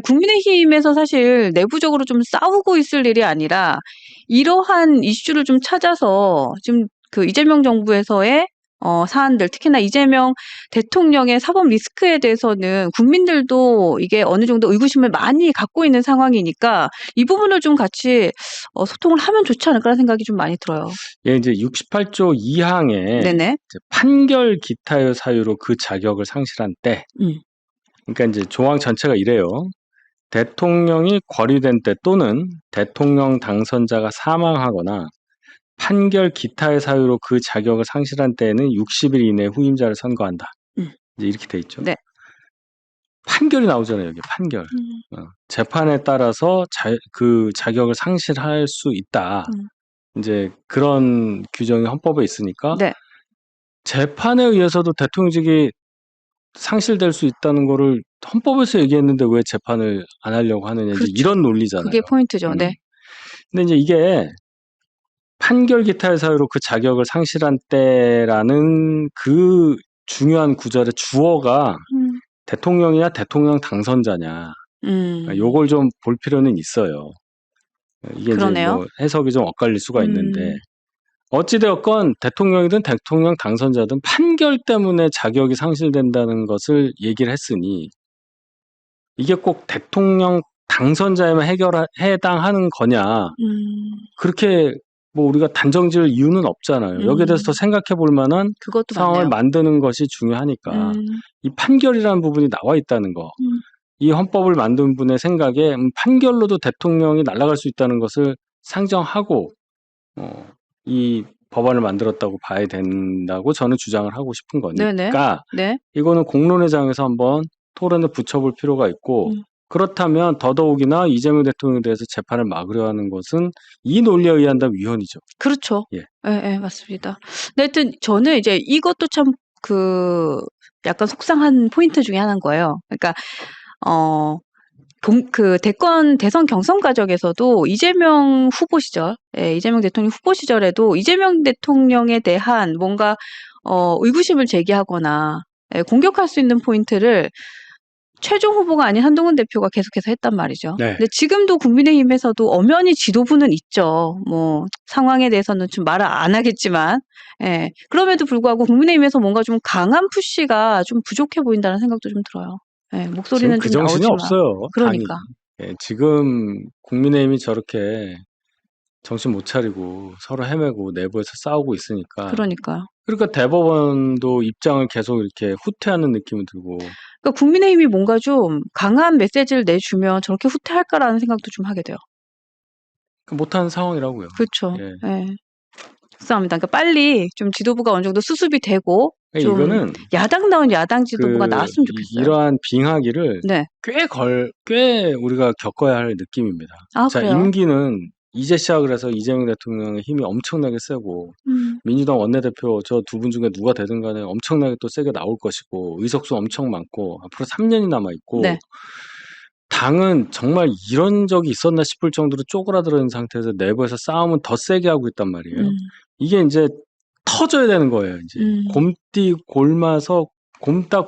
국민의힘에서 사실 내부적으로 좀 싸우고 있을 일이 아니라 이러한 이슈를 좀 찾아서 지금 그 이재명 정부에서의 사안들, 특히나 이재명 대통령의 사법 리스크에 대해서는 국민들도 이게 어느 정도 의구심을 많이 갖고 있는 상황이니까 이 부분을 좀 같이 소통을 하면 좋지 않을까라는 생각이 좀 많이 들어요. 예, 이제 68조 2항에 네네. 판결 기타의 사유로 그 자격을 상실한 때, 그러니까 이제 조항 전체가 이래요. 대통령이 거류된 때 또는 대통령 당선자가 사망하거나 판결 기타의 사유로 그 자격을 상실한 때에는 60일 이내에 후임자를 선거한다. 이제 이렇게 돼 있죠. 네. 판결이 나오잖아요, 여기 판결. 재판에 따라서 그 자격을 상실할 수 있다. 이제 그런 규정이 헌법에 있으니까 네. 재판에 의해서도 대통령직이 상실될 수 있다는 거를 헌법에서 얘기했는데 왜 재판을 안 하려고 하느냐. 이제 그렇죠. 이런 논리잖아요. 그게 포인트죠. 네. 근데 이제 이게 판결 기타의 사유로 그 자격을 상실한 때라는 그 중요한 구절의 주어가 대통령이냐 대통령 당선자냐. 요걸 좀 볼 필요는 있어요. 이게 그러네요. 이제 뭐 해석이 좀 엇갈릴 수가 있는데 어찌되었건 대통령이든 대통령 당선자든 판결 때문에 자격이 상실된다는 것을 얘기를 했으니 이게 꼭 대통령 당선자에만 해당하는 거냐. 그렇게 뭐 우리가 단정 지을 이유는 없잖아요. 여기에 대해서 더 생각해 볼 만한 그것도 상황을 맞네요. 만드는 것이 중요하니까 이 판결이라는 부분이 나와 있다는 거. 이 헌법을 만든 분의 생각에 판결로도 대통령이 날아갈 수 있다는 것을 상정하고 이 법안을 만들었다고 봐야 된다고 저는 주장을 하고 싶은 거니까 네네. 네. 이거는 공론의 장에서 한번 토론에 붙여볼 필요가 있고 그렇다면 더더욱이나 이재명 대통령에 대해서 재판을 막으려 하는 것은 이 논리에 의한다면 위헌이죠. 그렇죠. 예. 예, 맞습니다. 근데 하여튼 저는 이제 이것도 참 약간 속상한 포인트 중에 하나인 거예요. 그러니까 대선 경선 과정에서도 이재명 후보 시절, 이재명 대통령 후보 시절에도 이재명 대통령에 대한 뭔가 의구심을 제기하거나 공격할 수 있는 포인트를 최종 후보가 아닌 한동훈 대표가 계속해서 했단 말이죠. 네. 근데 지금도 국민의힘에서도 엄연히 지도부는 있죠. 뭐 상황에 대해서는 좀 말을 안 하겠지만, 그럼에도 불구하고 국민의힘에서 뭔가 좀 강한 푸시가 좀 부족해 보인다는 생각도 좀 들어요. 목소리는 지금 그 좀 정신이 나오지만. 없어요. 그러니까. 당이. 지금 국민의힘이 저렇게 정신 못 차리고 서로 헤매고 내부에서 싸우고 있으니까. 그러니까요. 그러니까 대법원도 입장을 계속 이렇게 후퇴하는 느낌이 들고. 그러니까 국민의힘이 뭔가 좀 강한 메시지를 내주면 저렇게 후퇴할까라는 생각도 좀 하게 돼요. 못하는 상황이라고요. 그렇죠. 예. 속상합니다. 그러니까 빨리 좀 지도부가 어느 정도 수습이 되고 좀 이거는 야당다운 야당 지도부가 나왔으면 좋겠어요. 이러한 빙하기를 네. 꽤 우리가 겪어야 할 느낌입니다. 자, 그래요? 임기는 이제 시작을 해서 이재명 대통령의 힘이 엄청나게 세고 민주당 원내대표 저 두 분 중에 누가 되든 간에 엄청나게 또 세게 나올 것이고 의석수 엄청 많고 앞으로 3년이 남아 있고 네. 당은 정말 이런 적이 있었나 싶을 정도로 쪼그라들어 있는 상태에서 내부에서 싸움은 더 세게 하고 있단 말이에요. 이게 이제 터져야 되는 거예요. 이제 곰띠 골마서 곰따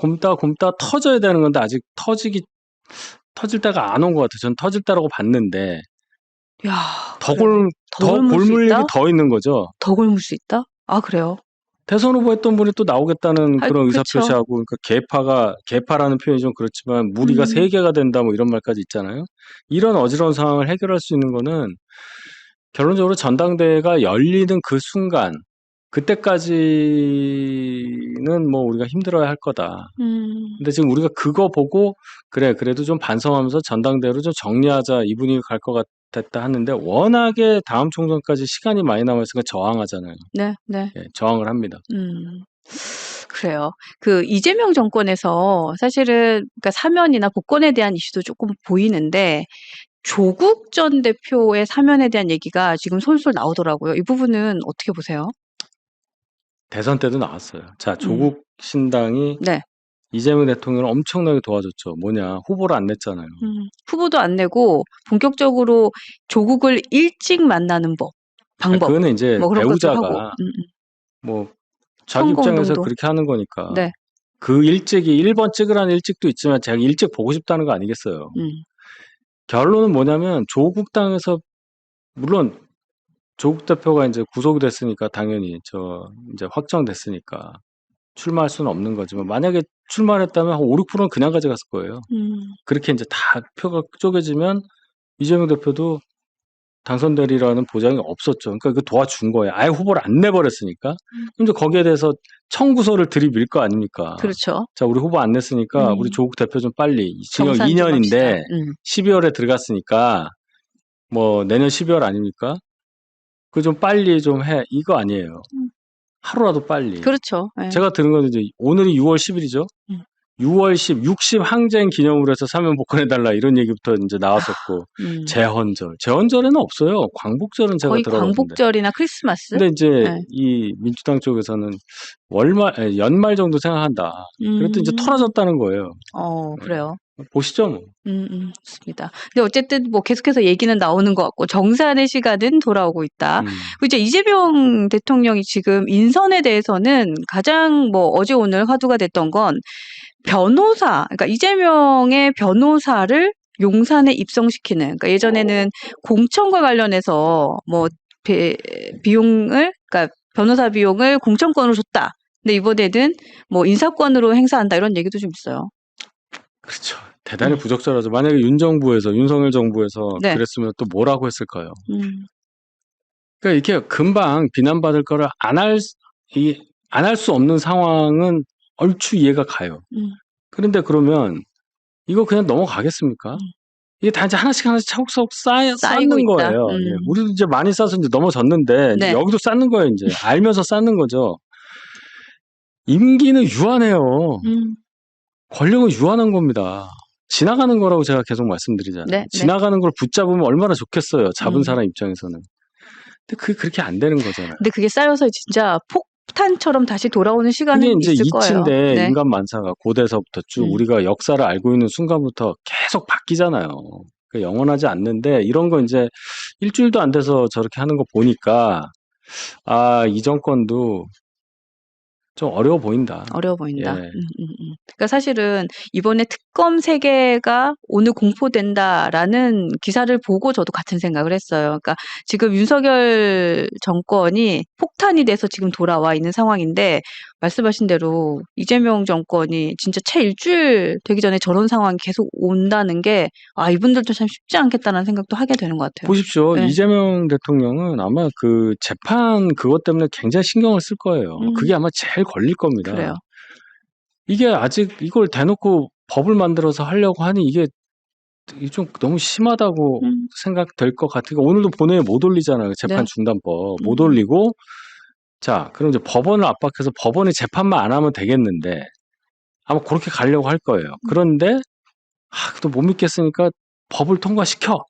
터져야 되는 건데 아직 터질 때가 안 온 것 같아요. 전 터질 때라고 봤는데 야, 더 그래요? 골물 일이 더 있는 거죠. 더 굶을 수 있다? 그래요? 대선 후보 했던 분이 또 나오겠다는 그런 그쵸. 의사표시하고 그러니까 개파라는 표현이 좀 그렇지만 무리가 3개가 된다 뭐 이런 말까지 있잖아요. 이런 어지러운 상황을 해결할 수 있는 거는 결론적으로 전당대회가 열리는 그 순간 그때까지는 뭐 우리가 힘들어야 할 거다. 근데 지금 우리가 그거 보고 그래도 좀 반성하면서 전당대회로 좀 정리하자 이 분위기 갈 것 같았다 하는데 워낙에 다음 총선까지 시간이 많이 남아있으니까 저항하잖아요. 네. 예, 저항을 합니다. 그래요. 이재명 정권에서 사실은 그러니까 사면이나 복권에 대한 이슈도 조금 보이는데 조국 전 대표의 사면에 대한 얘기가 지금 솔솔 나오더라고요. 이 부분은 어떻게 보세요? 대선 때도 나왔어요. 자, 조국 신당이 네. 이재명 대통령을 엄청나게 도와줬죠. 뭐냐, 후보를 안 냈잖아요. 후보도 안 내고 본격적으로 조국을 일찍 만나는 방법. 그거는 이제 뭐 그런 것도 하고. 배우자가 뭐 자기 선거 입장에서 운동도. 그렇게 하는 거니까. 네. 그 일찍이 1번 찍으라는 일찍도 있지만 제가 일찍 보고 싶다는 거 아니겠어요. 결론은 뭐냐면 조국 당에서 물론 조국 대표가 이제 구속이 됐으니까 당연히 이제 확정됐으니까 출마할 수는 없는 거지만 만약에 출마를 했다면 한 5, 6%는 그냥 가져갔을 거예요. 그렇게 이제 다 표가 쪼개지면 이재명 대표도 당선되리라는 보장이 없었죠. 그러니까 그 도와준 거예요. 아예 후보를 안 내버렸으니까. 그럼 이제 거기에 대해서 청구서를 들이밀 거 아닙니까? 그렇죠. 자, 우리 후보 안 냈으니까 우리 조국 대표 좀 빨리 징역 정산 좀 2년인데 합시다. 12월에 들어갔으니까 뭐 내년 12월 아닙니까? 그 좀 빨리 좀 해. 이거 아니에요. 하루라도 빨리. 그렇죠. 예. 제가 들은 건 이제 오늘이 6월 10일이죠. 음. 6월 10, 60 항쟁 기념으로 해서 사면 복권해달라 이런 얘기부터 이제 나왔었고 음. 재헌절에는 없어요. 광복절은 제가 거의 들어봤는데. 광복절이나 크리스마스? 근데 이제 네. 이 민주당 쪽에서는 연말 정도 생각한다. 그랬더니 이제 털어졌다는 거예요. 그래요. 보시죠, 뭐. 좋습니다. 근데 어쨌든 뭐 계속해서 얘기는 나오는 것 같고 정산의 시간은 돌아오고 있다. 그리고 이제 이재명 대통령이 지금 인선에 대해서는 가장 뭐 어제 오늘 화두가 됐던 건 변호사, 그러니까 이재명의 변호사를 용산에 입성시키는, 그러니까 예전에는 공천과 관련해서 뭐 비용을, 그러니까 변호사 비용을 공천권으로 줬다. 근데 이번에는 뭐 인사권으로 행사한다 이런 얘기도 좀 있어요. 그렇죠. 대단히 부적절하죠. 만약에 윤석열 정부에서 네. 그랬으면 또 뭐라고 했을까요? 그러니까 이렇게 금방 비난받을 거를 안 할 수 없는 상황은 얼추 이해가 가요. 그런데 그러면 이거 그냥 넘어가겠습니까? 이게 다 이제 하나씩 차곡차곡 쌓이고 쌓는 있다. 거예요. 예, 우리도 이제 많이 쌓아서 이제 넘어졌는데 네. 여기도 쌓는 거예요. 이제 알면서 쌓는 거죠. 임기는 유한해요. 권력은 유한한 겁니다. 지나가는 거라고 제가 계속 말씀드리잖아요. 네, 지나가는 걸 붙잡으면 얼마나 좋겠어요. 잡은 사람 입장에서는. 근데 그게 그렇게 안 되는 거잖아요. 근데 그게 쌓여서 진짜 폭탄처럼 다시 돌아오는 시간은 그게 이제 있을 거예요. 이치인데 네. 인간 만사가 고대에서부터 쭉 우리가 역사를 알고 있는 순간부터 계속 바뀌잖아요. 그러니까 영원하지 않는데 이런 거 이제 일주일도 안 돼서 저렇게 하는 거 보니까 이 정권도 좀 어려워 보인다. 어려워 보인다. 예. 그러니까 사실은 이번에 특검 3개가 오늘 공포된다라는 기사를 보고 저도 같은 생각을 했어요. 그러니까 지금 윤석열 정권이 폭탄이 돼서 지금 돌아와 있는 상황인데 말씀하신 대로 이재명 정권이 진짜 채 일주일 되기 전에 저런 상황이 계속 온다는 게 이분들도 참 쉽지 않겠다는 생각도 하게 되는 것 같아요. 보십시오. 네. 이재명 대통령은 아마 그 재판 그것 때문에 굉장히 신경을 쓸 거예요. 그게 아마 제일 걸릴 겁니다. 그래요. 이게 아직 이걸 대놓고 법을 만들어서 하려고 하니 이게 좀 너무 심하다고 생각될 것 같으니까 오늘도 본회의에 못 올리잖아요. 재판 네. 중단법 못 올리고 자 그럼 이제 법원을 압박해서 법원이 재판만 안 하면 되겠는데 아마 그렇게 가려고 할 거예요. 그런데 또 못 믿겠으니까 법을 통과시켜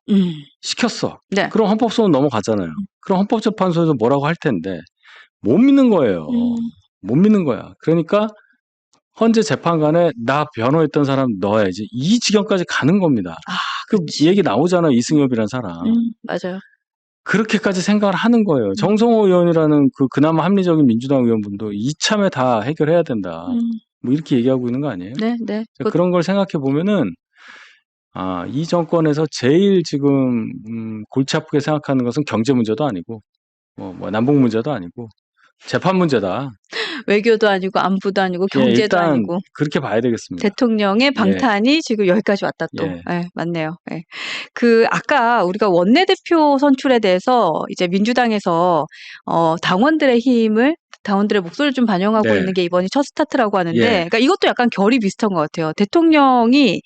시켰어. 네. 그럼 헌법소원 넘어가잖아요. 그럼 헌법재판소에서 뭐라고 할 텐데 못 믿는 거예요. 못 믿는 거야. 그러니까 헌재 재판관에 나 변호했던 사람 넣어야지. 이 지경까지 가는 겁니다. 그 얘기 나오잖아요. 이승엽이라는 사람. 맞아요. 그렇게까지 생각을 하는 거예요. 정성호 의원이라는 그나마 합리적인 민주당 의원분도 이참에 다 해결해야 된다. 뭐 이렇게 얘기하고 있는 거 아니에요? 네, 네. 그런 걸 생각해 보면은 이 정권에서 제일 지금 골치 아프게 생각하는 것은 경제 문제도 아니고 뭐 남북 문제도 아니고 재판 문제다. 외교도 아니고 안보도 아니고 경제도 일단 아니고 그렇게 봐야 되겠습니다. 대통령의 방탄이 지금 여기까지 왔다 또. 맞네요. 아까 우리가 원내대표 선출에 대해서 이제 민주당에서 당원들의 목소리를 좀 반영하고 있는 게 이번이 첫 스타트라고 하는데, 그러니까 이것도 약간 결이 비슷한 것 같아요. 대통령이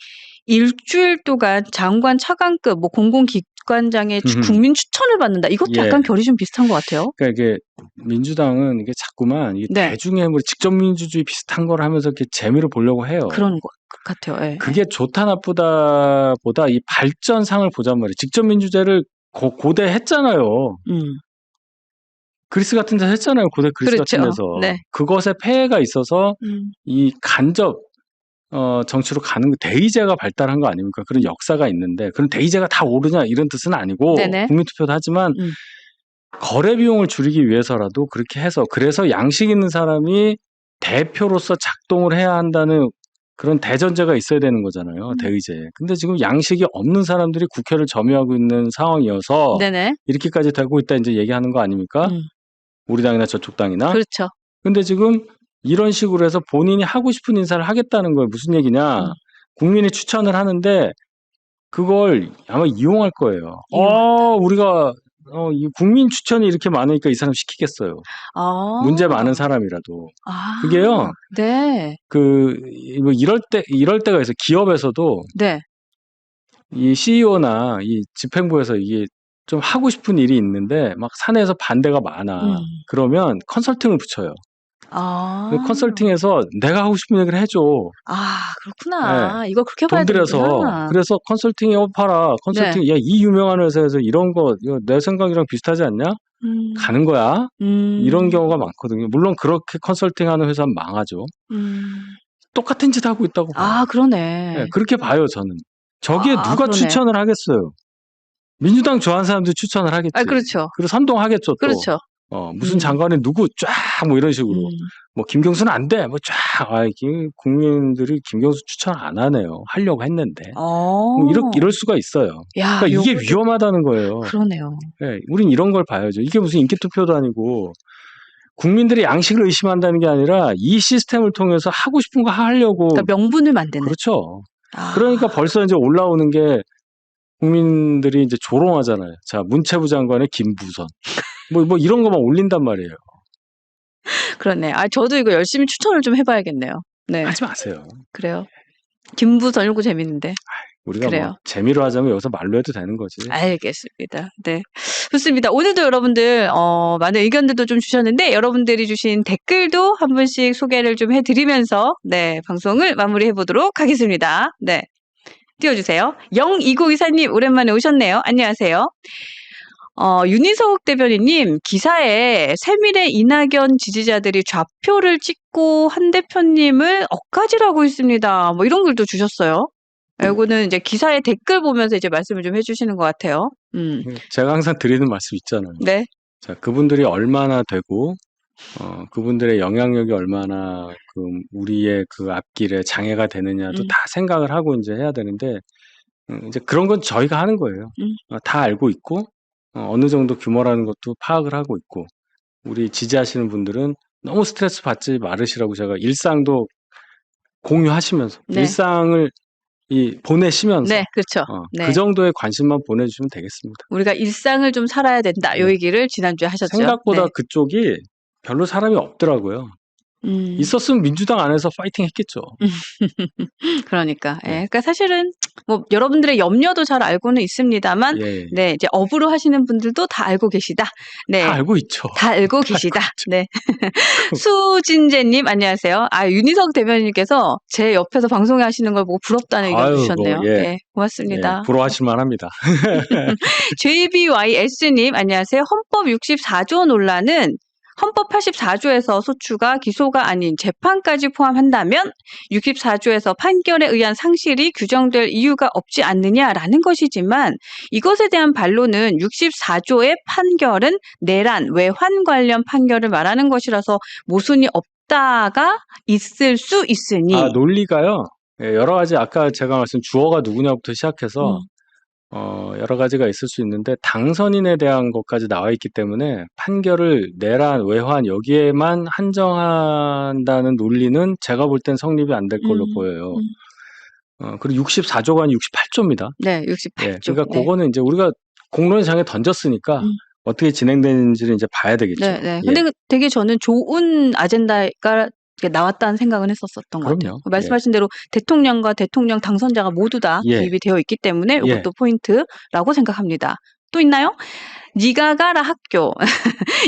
일주일 동안 장관 차관급 뭐 공공기관장의 국민 추천을 받는다. 이것도 약간 결이 좀 비슷한 것 같아요. 그러니까 이게 민주당은 이게 자꾸만 이게 대중의 뭐 직접민주주의 비슷한 걸 하면서 이렇게 재미를 보려고 해요. 그런 것 같아요. 그게 좋다 나쁘다 보다 이 발전상을 보잔 말이에요. 직접민주제를 고대 했잖아요. 그리스 같은 데서 했잖아요. 고대 그리스 그렇죠. 같은 데서. 네. 그것에 폐해가 있어서 이 간접 정치로 가는 대의제가 발달한 거 아닙니까? 그런 역사가 있는데 그럼 대의제가 다 옳으냐 이런 뜻은 아니고 네네. 국민투표도 하지만 거래 비용을 줄이기 위해서라도 그렇게 해서 그래서 양식 있는 사람이 대표로서 작동을 해야 한다는 그런 대전제가 있어야 되는 거잖아요. 대의제. 근데 지금 양식이 없는 사람들이 국회를 점유하고 있는 상황이어서 네네. 이렇게까지 되고 있다 이제 얘기하는 거 아닙니까? 우리 당이나 저쪽 당이나. 그렇죠. 근데 지금 이런 식으로 해서 본인이 하고 싶은 인사를 하겠다는 거예요. 무슨 얘기냐. 국민이 추천을 하는데 그걸 아마 이용할 거예요. 우리가 이 국민 추천이 이렇게 많으니까 이 사람 시키겠어요. 문제 많은 사람이라도. 그게요. 네. 뭐 이럴 때가 있어요. 기업에서도 네. 이 CEO나 이 집행부에서 이게 좀 하고 싶은 일이 있는데 막 사내에서 반대가 많아. 그러면 컨설팅을 붙여요. 아, 컨설팅에서 내가 하고 싶은 얘기를 해줘. 예. 그렇구나. 이거 그렇게 봐야 돈 들여서. 되는구나. 그래서 컨설팅에 봐라. 네. 컨설팅, 야, 이 유명한 회사에서 이런 거, 이거 내 생각이랑 비슷하지 않냐? 음, 가는 거야. 이런 음, 경우가 많거든요. 물론 그렇게 컨설팅 하는 회사는 망하죠. 음. 똑같은 짓 하고 있다고 봐요. 예, 그러네. 그렇게 봐요, 저는. 저기에 누가 그러네. 추천을 하겠어요? 민주당 좋아하는 사람들 추천을 하겠지. 그렇죠. 그리고 선동하겠죠, 또. 그렇죠. 무슨 음, 장관에 누구 쫙, 뭐 이런 식으로. 음. 뭐, 김경수는 안 돼. 뭐 쫙. 국민들이 김경수 추천 안 하네요. 하려고 했는데. 뭐, 어, 이럴 수가 있어요. 야, 그러니까 이게 요것도 위험하다는 거예요. 그러네요. 예, 우린 이런 걸 봐야죠. 이게 무슨 인기 투표도 아니고, 국민들이 양식을 의심한다는 게 아니라, 이 시스템을 통해서 하고 싶은 거 하려고, 그러니까 명분을 만드는. 그렇죠. 아, 그러니까 벌써 이제 올라오는 게, 국민들이 이제 조롱하잖아요. 자, 문체부 장관의 김부선. 뭐 이런 거만 올린단 말이에요. 그렇네. 저도 이거 열심히 추천을 좀 해봐야겠네요. 네, 하지 마세요. 그래요. 김부선 이런 거 재밌는데. 우리가 뭐 그래요. 재미로 하자면 여기서 말로 해도 되는 거지. 알겠습니다. 네. 좋습니다. 오늘도 여러분들, 많은 의견들도 좀 주셨는데, 여러분들이 주신 댓글도 한 분씩 소개를 좀 해드리면서, 네, 방송을 마무리해 보도록 하겠습니다. 네. 띄워주세요. 0292사님, 오랜만에 오셨네요. 안녕하세요. 윤희석 대변인님, 기사에 세밀의 이낙연 지지자들이 좌표를 찍고 한 대표님을 엇가지라고 있습니다. 뭐 이런 글도 주셨어요. 이거는 이제 기사의 댓글 보면서 이제 말씀을 좀 해주시는 것 같아요. 제가 항상 드리는 말씀 있잖아요. 네. 자, 그분들이 얼마나 되고, 그분들의 영향력이 얼마나 우리의 그 앞길에 장애가 되느냐도 음, 다 생각을 하고 이제 해야 되는데, 이제 그런 건 저희가 하는 거예요. 음, 다 알고 있고, 어느 정도 규모라는 것도 파악을 하고 있고, 우리 지지하시는 분들은 너무 스트레스 받지 말으시라고 제가 일상도 공유하시면서, 네. 일상을 보내시면서, 네, 그렇죠. 그 네. 정도의 관심만 보내주시면 되겠습니다. 우리가 일상을 좀 살아야 된다. 요 네. 얘기를 지난주에 하셨죠. 생각보다 네. 그쪽이 별로 사람이 없더라고요. 음. 있었으면 민주당 안에서 파이팅 했겠죠. 그러니까. 예. 네. 그러니까 사실은 뭐 여러분들의 염려도 잘 알고는 있습니다만, 예. 네, 이제 업으로 하시는 분들도 다 알고 계시다. 다 네. 알고 있죠. 다 알고 다 알고 계시다. 있죠. 네. 수진재님, 안녕하세요. 윤희석 대변인께서 제 옆에서 방송에 하시는 걸 보고 부럽다는 의견도 아유, 뭐, 주셨네요. 예. 네. 예. 고맙습니다. 부러워하실 만합니다. JBYS님, 안녕하세요. 헌법 64조 논란은 헌법 84조에서 소추가 기소가 아닌 재판까지 포함한다면 64조에서 판결에 의한 상실이 규정될 이유가 없지 않느냐라는 것이지만 이것에 대한 반론은 64조의 판결은 내란, 외환 관련 판결을 말하는 것이라서 모순이 없다가 있을 수 있으니 논리가요. 예, 여러 가지 아까 제가 말씀 주어가 누구냐부터 시작해서 여러 가지가 있을 수 있는데 당선인에 대한 것까지 나와 있기 때문에 판결을 내란, 외환 여기에만 한정한다는 논리는 제가 볼 땐 성립이 안 될 걸로 보여요. 그리고 64조가 아니고 68조입니다. 네, 예, 68조. 그러니까 그거는 이제 우리가 공론의 장에 던졌으니까 어떻게 진행되는지를 이제 봐야 되겠죠. 네, 네. 예, 근데 되게 저는 좋은 아젠다가 이렇게 나왔다는 생각은 했었던 것 같아요. 그럼요. 말씀하신 대로 대통령과 대통령 당선자가 모두 다 예, 기입이 되어 있기 때문에 예. 이것도 포인트라고 생각합니다. 또 있나요? 니가 가라 학교.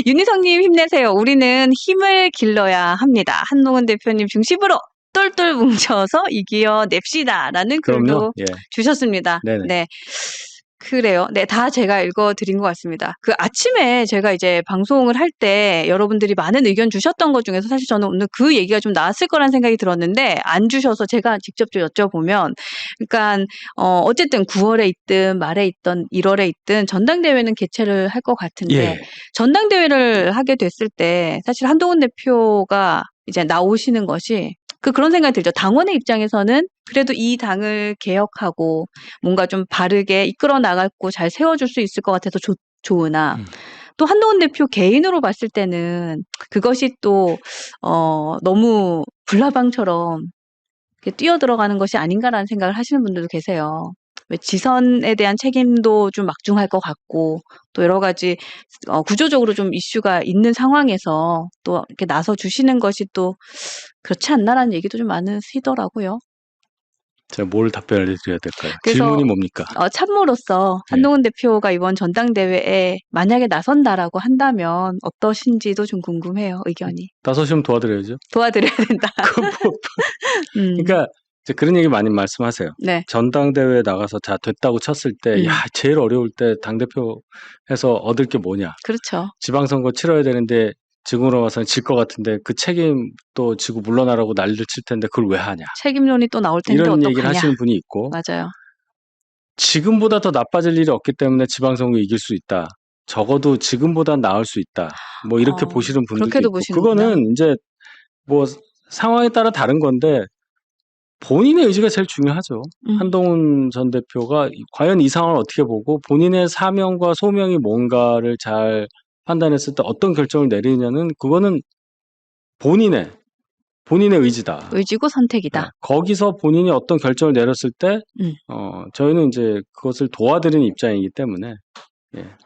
윤희성님 힘내세요. 우리는 힘을 길러야 합니다. 한동훈 대표님 중심으로 똘똘 뭉쳐서 이겨냅시다. 라는 그럼요. 글도 예, 주셨습니다. 네네. 네. 그래요. 네, 다 제가 읽어드린 것 같습니다. 그 아침에 제가 이제 방송을 할 때 여러분들이 많은 의견 주셨던 것 중에서 사실 저는 오늘 그 얘기가 좀 나왔을 거란 생각이 들었는데 안 주셔서 제가 직접 좀 여쭤보면, 그러니까 어쨌든 9월에 있든 말에 있든 1월에 있든 전당대회는 개최를 할 것 같은데 예, 전당대회를 하게 됐을 때 사실 한동훈 대표가 이제 나오시는 것이 그런 생각이 들죠. 당원의 입장에서는 그래도 이 당을 개혁하고 뭔가 좀 바르게 이끌어 나가고 잘 세워줄 수 있을 것 같아서 좋으나 또 한동훈 대표 개인으로 봤을 때는 그것이 또 너무 불나방처럼 이렇게 뛰어들어가는 것이 아닌가라는 생각을 하시는 분들도 계세요. 왜 지선에 대한 책임도 좀 막중할 것 같고 또 여러 가지 구조적으로 좀 이슈가 있는 상황에서 또 이렇게 나서 주시는 것이 또 그렇지 않나라는 얘기도 좀 많으시더라고요. 제가 뭘 답변을 드려야 될까요? 그래서 질문이 뭡니까? 참모로서 네. 한동훈 대표가 이번 전당대회에 만약에 나선다라고 한다면 어떠신지도 좀 궁금해요. 의견이. 나서시면 도와드려야죠. 도와드려야 된다. 그러니까 이제 그런 얘기 많이 말씀하세요. 네. 전당대회에 나가서 자 됐다고 쳤을 때, 야 제일 어려울 때 당대표에서 얻을 게 뭐냐? 그렇죠. 지방선거 치러야 되는데 지금으로 와서는 질 것 같은데 그 책임 또 지고 물러나라고 난리를 칠 텐데 그걸 왜 하냐? 책임론이 또 나올 텐데 이런 어떡하냐. 얘기를 하시는 분이 있고, 맞아요. 지금보다 더 나빠질 일이 없기 때문에 지방선거 이길 수 있다. 적어도 지금보다 나을 수 있다. 뭐 이렇게 보시는 분들도 그렇게도 있고, 보시는구나. 그거는 이제 뭐 상황에 따라 다른 건데 본인의 의지가 제일 중요하죠. 한동훈 전 대표가 과연 이 상황을 어떻게 보고 본인의 사명과 소명이 뭔가를 잘 판단했을 때 어떤 결정을 내리느냐는 그거는 본인의 의지다. 의지고 선택이다. 네, 거기서 본인이 어떤 결정을 내렸을 때 저희는 이제 그것을 도와드리는 입장이기 때문에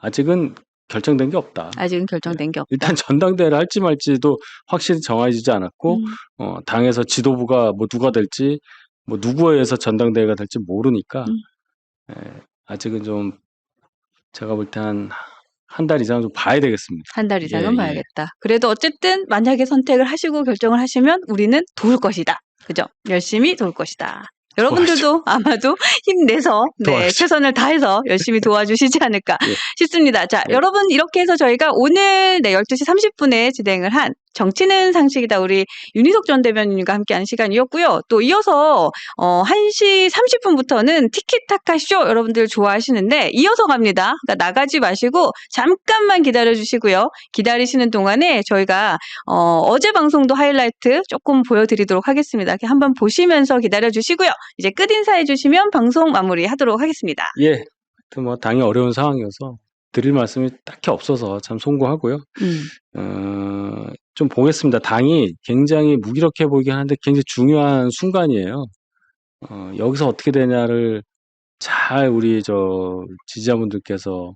아직은 결정된 게 없다. 아직은 결정된 게 없다. 일단 전당대회를 할지 말지도 확실히 정해지지 않았고 당에서 지도부가 뭐 누가 될지 뭐 누구에 의해서 전당대회가 될지 모르니까 아직은 좀 제가 볼 때 한 달 이상 좀 봐야 되겠습니다. 한 달 이상은 봐야겠다. 그래도 어쨌든 만약에 선택을 하시고 결정을 하시면 우리는 도울 것이다. 그죠? 열심히 도울 것이다. 여러분들도 아마도 힘내서 최선을 다해서 열심히 도와주시지 않을까 싶습니다. 자, 여러분 이렇게 해서 저희가 오늘 12시 30분에 진행을 한 정치는 상식이다. 우리 윤희석 전 대변인과 함께하는 시간이었고요. 또 이어서 1시 30분부터는 티키타카 쇼 여러분들 좋아하시는데 이어서 갑니다. 그러니까 나가지 마시고 잠깐만 기다려주시고요. 기다리시는 동안에 저희가 어제 방송도 하이라이트 조금 보여드리도록 하겠습니다. 이렇게 한번 보시면서 기다려주시고요. 이제 끝 인사해 주시면 방송 마무리하도록 하겠습니다. 예, 뭐 당이 어려운 상황이어서 드릴 말씀이 딱히 없어서 참 송구하고요. 좀 보겠습니다. 당이 굉장히 무기력해 보이긴 하는데 굉장히 중요한 순간이에요. 여기서 어떻게 되냐를 잘 우리 지지자분들께서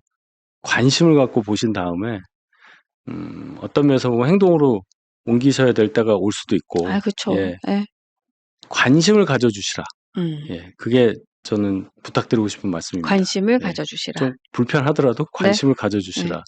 관심을 갖고 보신 다음에 어떤 면에서 보면 행동으로 옮기셔야 될 때가 올 수도 있고, 그렇죠. 관심을 가져주시라. 그게 저는 부탁드리고 싶은 말씀입니다. 관심을 가져주시라. 좀 불편하더라도 관심을 가져주시라.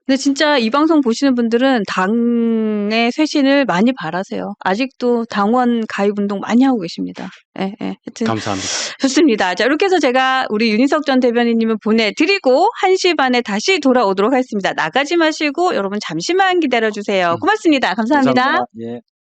근데 진짜 이 방송 보시는 분들은 당의 쇄신을 많이 바라세요. 아직도 당원 가입 운동 많이 하고 계십니다. 하여튼 감사합니다. 좋습니다. 자, 이렇게 해서 제가 우리 윤희석 전 대변인님을 보내드리고 1시 반에 다시 돌아오도록 하겠습니다. 나가지 마시고 여러분 잠시만 기다려주세요. 고맙습니다. 감사합니다. 감사합니다. 예.